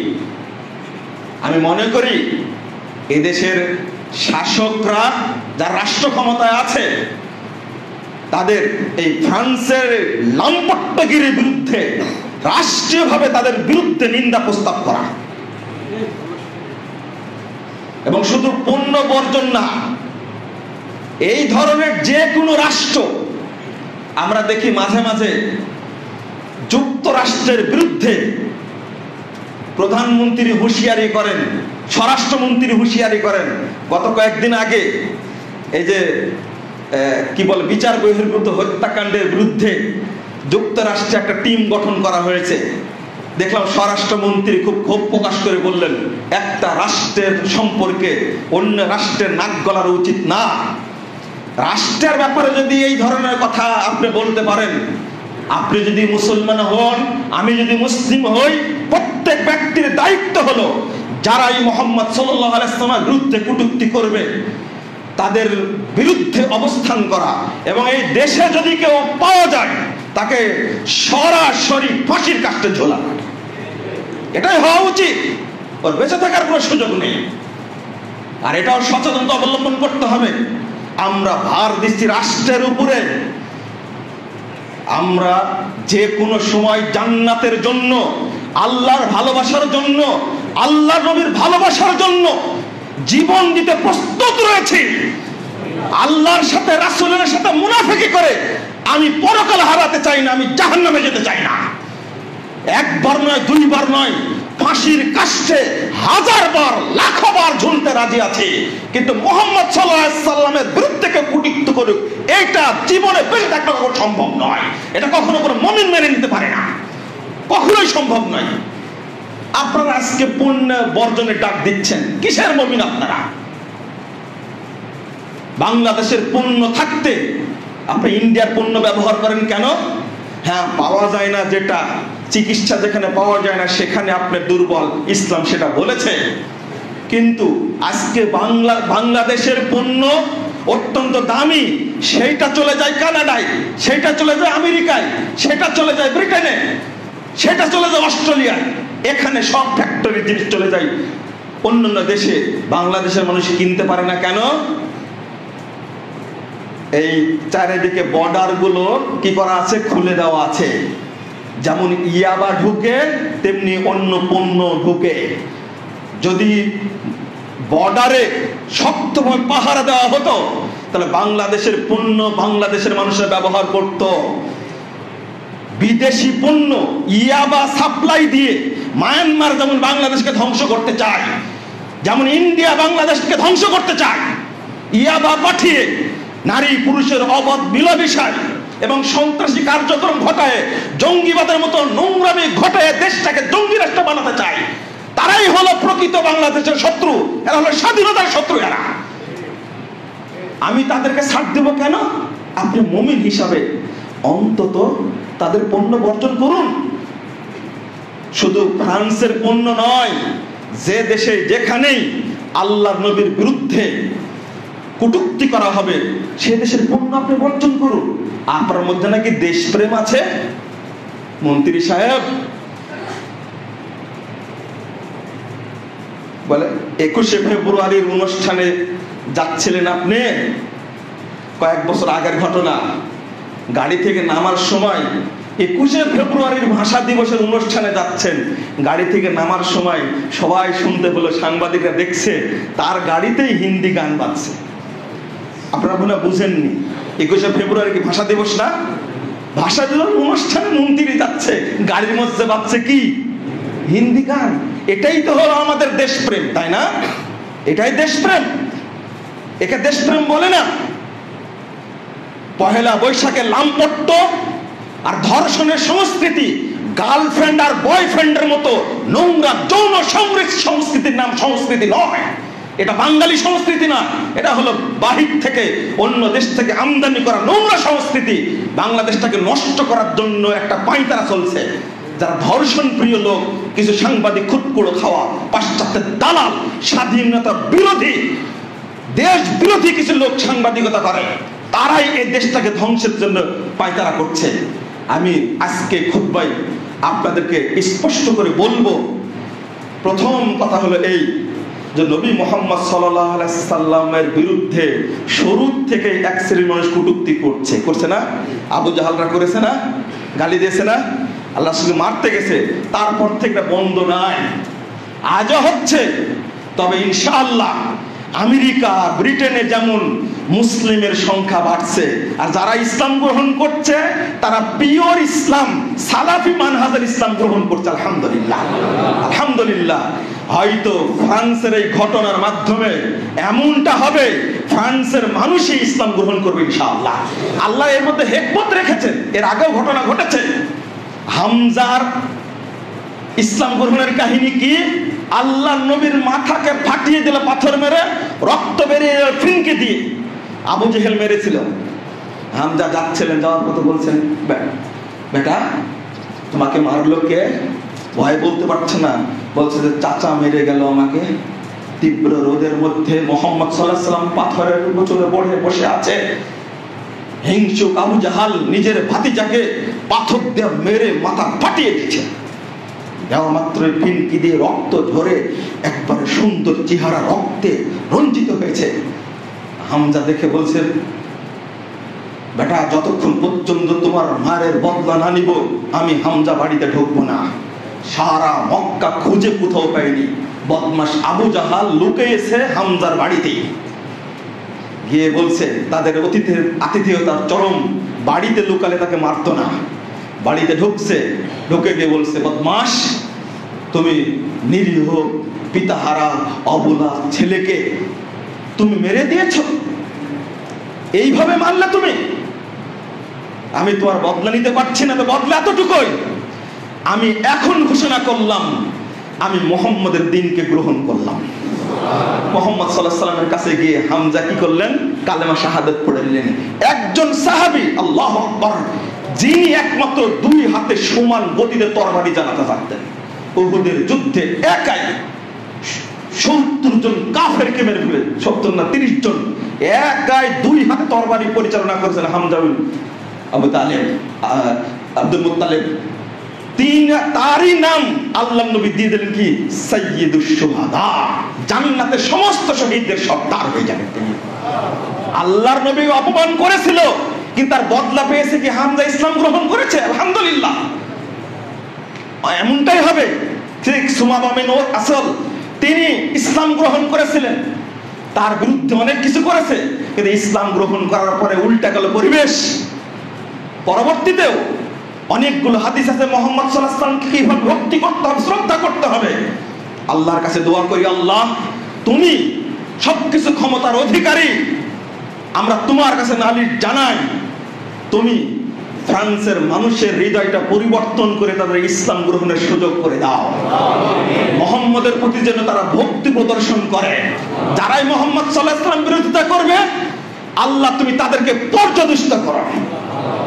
আমি মনে করি এদেশের শাসকরা যারা রাষ্ট্র ক্ষমতায় আছে, তাদের এই ফ্রান্সের লাম্পট্যগিরির বিরুদ্ধে রাষ্ট্রীয়ভাবে তাদের বিরুদ্ধে নিন্দা প্রস্তাব করা, এবং শুধু পণ্য বর্জন না, এই ধরনের যে কোনো রাষ্ট্র, আমরা দেখি মাঝে মাঝে যুক্তরাষ্ট্রের বিরুদ্ধে প্রধানমন্ত্রী হুঁশিয়ারি করেন, স্বরাষ্ট্রমন্ত্রী হুঁশিয়ারি করেন। গত কয়েকদিন আগে এই যে কি বলে বিচার বহির্ভূত হত্যাকাণ্ডের বিরুদ্ধে যুক্তরাষ্ট্রে একটা টিম গঠন করা হয়েছে। দেখলাম স্বরাষ্ট্রমন্ত্রী খুব ক্ষোভ প্রকাশ করে বললেন, একটা রাষ্ট্রের সম্পর্কে অন্য রাষ্ট্রের নাক গলার উচিত না। রাষ্ট্রের ব্যাপারে যদি এই ধরনের কথা আপনি বলতে পারেন, আপনি যদি মুসলমান হন, আমি যদি মুসলিম হই, প্রত্যেক ব্যক্তির দায়িত্ব হলো যারা এই মুহাম্মদ সাল্লাল্লাহু আলাইহি ওয়াসাল্লামের বিরুদ্ধে কটূক্তি করবে তাদের বিরুদ্ধে অবস্থান করা, এবং এই দেশে যদি কেউ পাওয়া যায় তাকে সরাসরি ফাঁসির কাস্টে ঝোলানো। এটাই হওয়া উচিত, ওর বেঁচে থাকার কোনো সুযোগ নেই। আর এটাও সচেতনতা অবলম্বন করতে হবে। আমরা ভার দিচ্ছি রাষ্ট্রের উপরে, আমরা যে কোনো সময় জান্নাতের জন্য, আল্লাহর ভালোবাসার জন্য, আল্লাহ নবীর ভালোবাসার জন্য জীবন দিতে প্রস্তুত রয়েছি। আল্লাহর সাথে রাসূলের সাথে মুনাফিকি করে আমি পরকাল হারাতে চাই না, আমি জাহান্নামে যেতে চাই না। একবার নয়, দুইবার নয়, ফাঁসির কাস্টে 1000 বার, লাখো বার ঝুলতে রাজি আছে, কিন্তু মুহাম্মদ সাল্লাল্লাহু আলাইহি সাল্লামের বিরুদ্ধে কেউ কটূক্তি করুক, এটা জীবনে বেঁচে থাকা কখনো সম্ভব নয়। এটা কখনো কোনো মুমিন মেনে নিতে পারে না, কখনোই সম্ভব নয়। আপনারা আজকে পণ্য বর্জনের ডাক দিচ্ছেন, কিসের মুমিন আপনারা? বাংলাদেশের পণ্য থাকতে আপনি ইন্ডিয়ার পণ্য ব্যবহার করেন কেন? হ্যাঁ, পাওয়া যায় না, যেটা চিকিৎসা যেখানে পাওয়া যায় না সেখানে আপনি দুর্বল, ইসলাম সেটা বলেছে। কিন্তু আজকে বাংলাদেশের পণ্য অত্যন্ত দামি, সেইটা চলে যায় কানাডায়, সেইটা চলে যায় আমেরিকায়, সেটা চলে যায় ব্রিটেনে, সেটা চলে যায় অস্ট্রেলিয়ায়। এখানে সব ফ্যাক্টরি জিনিস চলে যায় অন্যান্য দেশে। বাংলাদেশের মানুষ কিনতে পারে না কেন? এই চারিদিকে বর্ডার গুলো কি করা আছে? খুলে দেওয়া আছে। যেমন ইয়াবা ঢুকে তেমনি অন্য পণ্য ঢুকে। যদি বর্ডারে শক্তভাবে পাহারা দেওয়া হতো তাহলে বাংলাদেশের পণ্য বাংলাদেশের মানুষের ব্যবহার করত। বিদেশি পণ্য ইয়াবা সাপ্লাই দিয়ে মায়ানমার যেমন বাংলাদেশকে ধ্বংস করতে চায়, যেমন ইন্ডিয়া বাংলাদেশকে ধ্বংস করতে চায়, ইয়াবা পাঠিয়ে নারী পুরুষের অবাধ মিলামিশায় এবং সন্ত্রাসী কার্যক্রম ঘটায়, জঙ্গিবাদের মতো নোংরামি ঘটায় দেশটাকে জঙ্গি রাষ্ট্র বানাতে চায়। তারাই হলো প্রকৃত বাংলাদেশের শত্রু, এরা হলো স্বাধীনতার শত্রু। এরা, আমি তাদেরকে ছাড় দেব কেন? আপনি মুমিন হিসাবে অন্তত তাদের পণ্য বর্জন করুন। শুধু ফ্রান্সের পণ্য নয়, যে দেশে যেখানেই আল্লাহর নবীর বিরুদ্ধে কটূক্তি করা হবে সে দেশের পণ্য আপনি বর্জন করুন। আপনার মধ্যে নাকি দেশপ্রেম আছে মন্ত্রী সাহেব? বলে 21শে ফেব্রুয়ারির অনুষ্ঠানে যাচ্ছিলেন আপনি, কয়েক বছর আগের ঘটনা, গাড়ি থেকে নামার সময় 21শে ফেব্রুয়ারির ভাষা দিবসের অনুষ্ঠানে যাচ্ছেন, গাড়ি থেকে নামার সময় সবাই শুনতে পেল, সাংবাদিকরা দেখছে তার গাড়িতেই হিন্দি গান বাজছে। আপনারা মনে বুঝেননি 21শে ফেব্রুয়ারি কি ভাষা দিবস না? ভাষা দিবস অনুষ্ঠানে মন্ত্রী যাচ্ছে, গাড়ির মধ্যে বাজছে কি? হিন্দি গান। এটাই তো হলো আমাদের দেশপ্রেম, তাই না? এটাই দেশপ্রেম। একে দেশপ্রেম বলে না। পহেলা বৈশাখে লামপট্ট আর ধর্ষণের সংস্কৃতি, গার্লফ্রেন্ড আর বয়ফ্রেন্ডের মতো নোংরা যৌন সংস্কৃতির নাম সংস্কৃতি নয়। এটা বাঙালি সংস্কৃতি না, এটা হলো বাহির থেকে অন্য দেশ থেকে আমদানি করা নোংরা সংস্কৃতি। বাংলাদেশটাকে নষ্ট করার জন্য একটা পাঁয়তারা চলছে। যারা ধর্ষণ প্রিয় লোক, কিছু সাংবাদিক খুটকুড়ো খাওয়া পাশ্চাত্যের দালাল, স্বাধীনতা বিরোধী, দেশ বিরোধী কিছু লোক সাংবাদিকতা করে, তারাই এই দেশটাকে ধ্বংসের জন্য পায়তারা করছে। আমি আজকে খুতবায় আপনাদেরকে স্পষ্ট করে বলবো, প্রথম কথা হলো এই যে নবী মুহাম্মদ সাল্লাল্লাহু আলাইহি সাল্লামের বিরুদ্ধে শুরু থেকে এক শ্রেণীর মানুষ কটূক্তি করছে না? আবু জাহালরা করেছে না? গালি দিয়েছে না? আল্লাহ শুধু মারতে গেছে, তারপর থেকে বন্ধ নাই, আজও হচ্ছে। তবে ইনশাআল্লাহ আমেরিকা ব্রিটেনে যেমন মুসলিমের সংখ্যা বাড়ছে, আর যারা ইসলাম গ্রহণ করছে তারা পিওর ইসলাম, সালাফি মানহাজের ইসলাম গ্রহণ করছে। আলহামদুলিল্লাহ, আলহামদুলিল্লাহ। হয়তো ফ্রান্সের এই ঘটনার মাধ্যমে এমনটা হবে, ফ্রান্সের মানুষই ইসলাম গ্রহণ করবে ইনশাআল্লাহ। আল্লাহ এর মধ্যে হিকমত রেখেছেন। এর আগেও ঘটনা ঘটেছে। হামজার ইসলাম গ্রহণের কাহিনী কি? আল্লাহ নবীর মাথাকে ফাটিয়ে দিল পাথর মেরে, রক্ত বেরিয়ে ফিনকে দিয়ে। আবু জেহেল মেরেছিল। হামজা যাচ্ছিলেন, যাওয়ার কথা বলছেন, বেটা তোমাকে মারলো কে? ভয় বলতে পারছে না, বলছে যে চাচা মেরে গেল আমাকে। তীব্র রোদের মধ্যে মুহাম্মদ সাল্লাল্লাহু আলাইহি সাল্লাম পাথরের উপরে বসে আছে। হিংসুক আবু জাহাল নিজের ভাতিজাকে পাথর দিয়ে মেরে মাথা ফাটিয়ে দিয়েছে। দেওয়া মাত্র ফিনকি দিয়ে রক্ত ঝরে একবারে সুন্দর চেহারা রক্তে রঞ্জিত হয়েছে। হামজা দেখে বলছেন, বেটা যতক্ষণ পর্যন্ত তোমার মায়ের বদলা না নিব, আমি হামজা বাড়িতে ঢুকবো না। সারা মক্কা খুঁজে কোথাও পাইনি, বদমাশ আবু জাহাল লুকিয়েছে হামজার বাড়িতেই। গিয়ে বলছে তাদের আতিথেয়তার চরম, বাড়িতে লুকালে তাকে মারতো না। বাড়িতে ঢুকছে, ঢুকে গিয়ে বলছে, বদমাশ তুমি নিরীহ পিতাহারা অবলা ছেলেকে তুমি মেরে দিয়েছ, এইভাবে মারলে তুমি? আমি তোমার বদলা নিতে পারছি না, তো বদলা এতটুকুই। আমি এখন ঘোষণা করলাম আমি মুহাম্মদের দ্বীনকে গ্রহণ করলাম। মুহাম্মদ সাল্লাল্লাহু আলাইহি সাল্লামের কাছে গিয়ে হামজা কি করলেন? কালেমা শাহাদাত পড়ে নিলেন। একজন সাহাবী, আল্লাহু আকবার, যিনি একমাত্র দুই হাতে সমান গতিতে তরবারি চালাতে পারতেন। উহুদের যুদ্ধে একাই 70 জন কাফেরকে মেরে ফেলে, 70 না 30 জন, একাই দুই হাতে তরবারি পরিচালনা করেছেন হামজা বিন আবু তালেব, আব্দুল মুত্তালিব। তারই নাম আল্লাহ নবী দিয়ে দিলেন কি? সাইয়্যিদুশ শুহাদা। জান্নাতের সমস্ত শহীদদের সর্দার হয়ে যাবেন তিনি। আল্লাহর নবী অপমান করেছিল, কিন্তু তার বদলা পেয়েছে কি? হামজা ইসলাম গ্রহণ করেছে, আলহামদুলিল্লাহ। এমনটাই হবে। ঠিক সুমামা বিন আসল, তিনি ইসলাম গ্রহণ করেছিলেন, তার বিরুদ্ধে অনেক কিছু করেছে, কিন্তু ইসলাম গ্রহণ করার পরে উল্টা গেল পরিবেশ। পরবর্তীতেও অনেকগুলো হাদিস আছে মুহাম্মদ সাল্লাল্লাহু আলাইহি সাল্লামকে কিভাবে ভক্তি করতে হবে, শ্রদ্ধা করতে হবে। আল্লাহর কাছে দোয়া করি, আল্লাহ তুমি সবকিছু ক্ষমতার অধিকারী, আমরা তোমার কাছে নালিশ জানাই, তুমি ফ্রান্সের মানুষের হৃদয়টা পরিবর্তন করে তাদের ইসলাম গ্রহণের সুযোগ করে দাও। মুহাম্মদের প্রতি যেন তারা ভক্তি প্রদর্শন করে। যারাই মুহাম্মদ সাল্লাল্লাহু আলাইহি সাল্লাম বিরোধিতা করবে, আল্লাহ তুমি তাদেরকে পর্যদুষ্ট করো।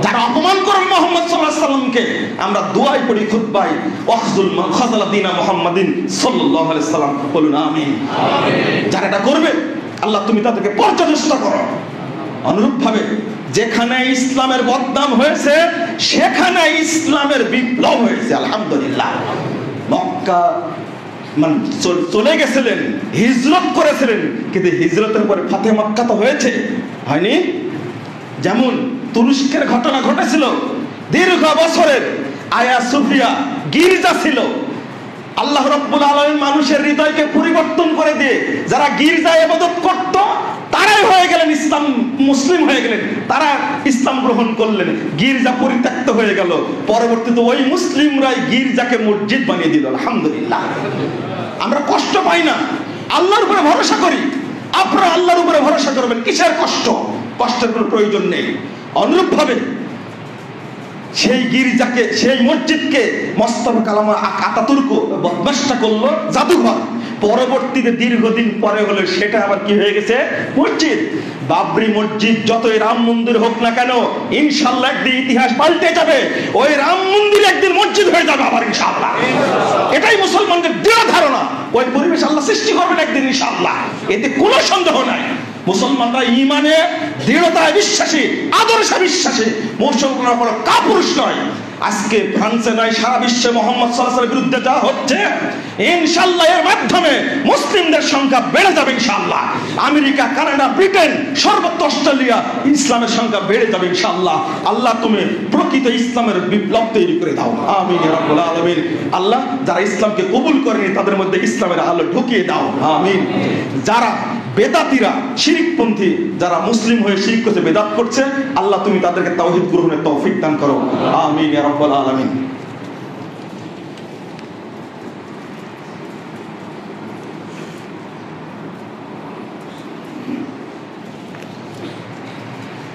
যারা অপমান করবে মুহাম্মদ সাল্লাল্লাহু আলাইহি সাল্লামকে, আমরা দোয়াই পড়ি খুতবাই, ওয়াখজুল মান খাযালা দীনা মুহাম্মাদিন সাল্লাল্লাহু আলাইহি সাল্লাম, বলুন আমিন। যারা এটা করবে, আল্লাহ তুমি তাদেরকে পর্যদুষ্ট করো। অনুরূপভাবে যেখানে ইসলামের বদনাম হয়েছে, সেখানে ইসলামের বিপ্লব হয়েছে, আলহামদুলিল্লাহ। মক্কা চলে গেছিলেন, হিজরত করেছিলেন, কিন্তু হিজরতের পরে ফাতে মক্কা তো হয়েছে, হয়নি? যেমন তুরস্কের ঘটনা ঘটেছিল, দীর্ঘ বছরের আয়া সোফিয়া গির্জা ছিল। আল্লাহ রাব্বুল আলামিন মানুষের হৃদয়কে পরিবর্তন করে দিয়ে যারা গির্জায় ইবাদত করত তারাই হয়ে গেলেন ইসলাম, মুসলিম হয়ে গেলেন, তারা ইসলাম গ্রহণ করলেন, গির্জা পরিত্যক্ত হয়ে গেল। পরবর্তীতে ওই মুসলিমরাই গির্জাকে মসজিদ বানিয়ে দিল। আলহামদুলিল্লাহ। আমরা কষ্ট পাই না, আল্লাহর উপরে ভরসা করি। আপনারা আল্লাহর উপরে ভরসা করবেন, কিসের কষ্ট? কষ্টের কোনো প্রয়োজন নেই। অনুরূপভাবে সেই গির্জাকে, সেই মসজিদকে মোস্তফা কামাল আতাতুর্ক বদমাশটা করলো জাদুঘর। পরবর্তীতে দীর্ঘদিন পরে হলো সেটা আবার কি হয়ে গেছে? মসজিদ। বাবরি মসজিদ যতই রাম মন্দির হোক না কেন, ইনশাআল্লাহ একদিন ইতিহাস পাল্টে যাবে। ওই রাম মন্দির একদিন মসজিদ হয়ে যাবে আবার ইনশাআল্লাহ। এটাই মুসলমানদের দৃঢ় ধারণা। ওই পরিবেশ আল্লাহ সৃষ্টি করবেন একদিন ইনশাআল্লাহ, এতে কোনো সন্দেহ নাই। মুসলমানরা ইমানে দৃঢ়তায় বিশ্বাসী, আদর্শে বিশ্বাসী, মুসলমানরা কোনো কাপুরুষ নয়। আজকে ফ্রান্সে নয়, সারা বিশ্বে মুহাম্মদ সাল্লাল্লাহু আলাইহি ওয়াসাল্লামের বিরুদ্ধে যা হচ্ছে, ইনশাআল্লাহ এর মাধ্যমে মুসলিমদের সংখ্যা বেড়ে যাবে ইনশাআল্লাহ। আমেরিকা, কানাডা, ব্রিটেন, সর্বত্র অস্ট্রেলিয়া ইসলামের সংখ্যা বেড়ে যাবে ইনশাআল্লাহ। আল্লাহ তুমি প্রকৃত ইসলামের বিপ্লব তৈরি করে দাও, আমিন ইয়া রাব্বুল আলামিন। আল্লাহ যারা ইসলামকে কবুল করেনি তাদের মধ্যে ইসলামের আলো ঢুকিয়ে দাও, আমিন। যারা বেদাতীরা, শিরকপন্থী, যারা মুসলিম হয়ে শিরক করছে, বেদাত করছে, আল্লাহ তুমি তাদেরকে তাওহীদ গ্রহণের তৌফিক দান করো, আমিন ইয়া রাব্বুল আলামিন।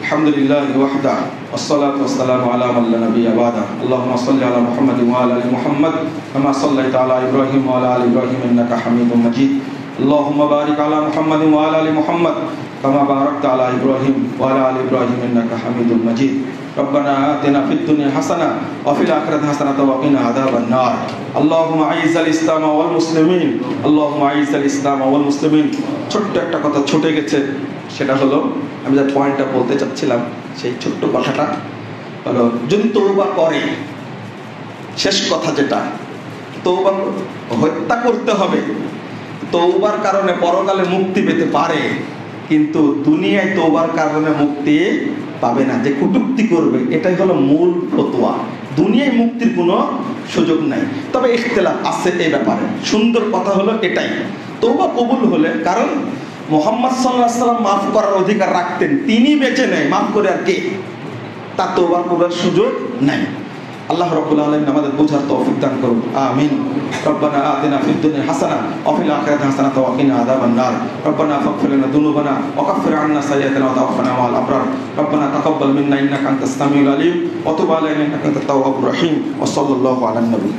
আলহামদুলিল্লাহ ওয়াহদা ওয়াসসালাতু ওয়াসসালামু আলা মান লা নাবিয়্যা বা'দা। আল্লাহুম্মা সাল্লি আলা মুহাম্মাদিন ওয়া আলা আলি মুহাম্মাদ কামা সাল্লাইতা আলা ইব্রাহিম ওয়া আলা আলি ইব্রাহিম ইন্নাকা হামিদুম মাজিদ। আল্লাহুম্মা বারিক আলা মুহাম্মাদিন ওয়া আলা আলি মুহাম্মাদ কামা বারাকতা আলা ইব্রাহিম ওয়া আলা আলি ইব্রাহিম ইন্নাকা হামিদুম মাজিদ। ربنا آتنا في الدنيا حسنة وفي الآخرة حسنة وقنا عذاب النار. اللهم أعز الإسلام والمسلمين. اللهم أعز الإسلام والمسلمين. ছোট্ট একটা কথা ছুটে গেছে, সেটা হলো আমি যে পয়েন্টটা বলতে চাচ্ছিলাম, সেই ছোট্ট কথাটা হলো যদি তওবা করে, শেষ কথা যেটা, তওবা হত্যা করতে হবে। তওবার কারণে পরকালে মুক্তি পেতে পারে, কিন্তু দুনিয়ায় তওবার কারণে মুক্তি পাবে না। যে কটূক্তি করবে, এটাই হলো মূল ফতোয়া। দুনিয়ায় মুক্তির কোনো সুযোগ নাই, তবে ইখতিলাফ আছে এই ব্যাপারে। সুন্দর কথা হলো এটাই, তওবা কবুল হলে, কারণ মুহাম্মদ সাল্লাল্লাহু আলাইহি ওয়াসাল্লাম মাফ করার অধিকার রাখতেন, তিনি বেঁচে নেই, মাফ করে আর কে? তার তওবা করার সুযোগ নাই। আল্লাহ রাব্বুল আলামিন আমাদের বোঝার তৌফিক দান করুন, আমিন। রব্বানা আতিনা ফিদ দুনিয়া হাসানা ওয়া ফিল আখিরাতি হাসানাতাও ওয়া কিনা আযাবান নার। রব্বানা ফাগফির লানা যুনুবানা ওয়া কাফির আন্না সাইয়্যাতিনা ওয়া তাওফানা মা'আল আবরার। রব্বানা তাকাব্বাল মিন্না ইন্নাকা আনতাস সামিউল আলিম ওয়া তুব আলাইনা ইন্নাকা আনতাত তাওয়াবুর রহিম। ওয়া সাল্লাল্লাহু আলান নবী।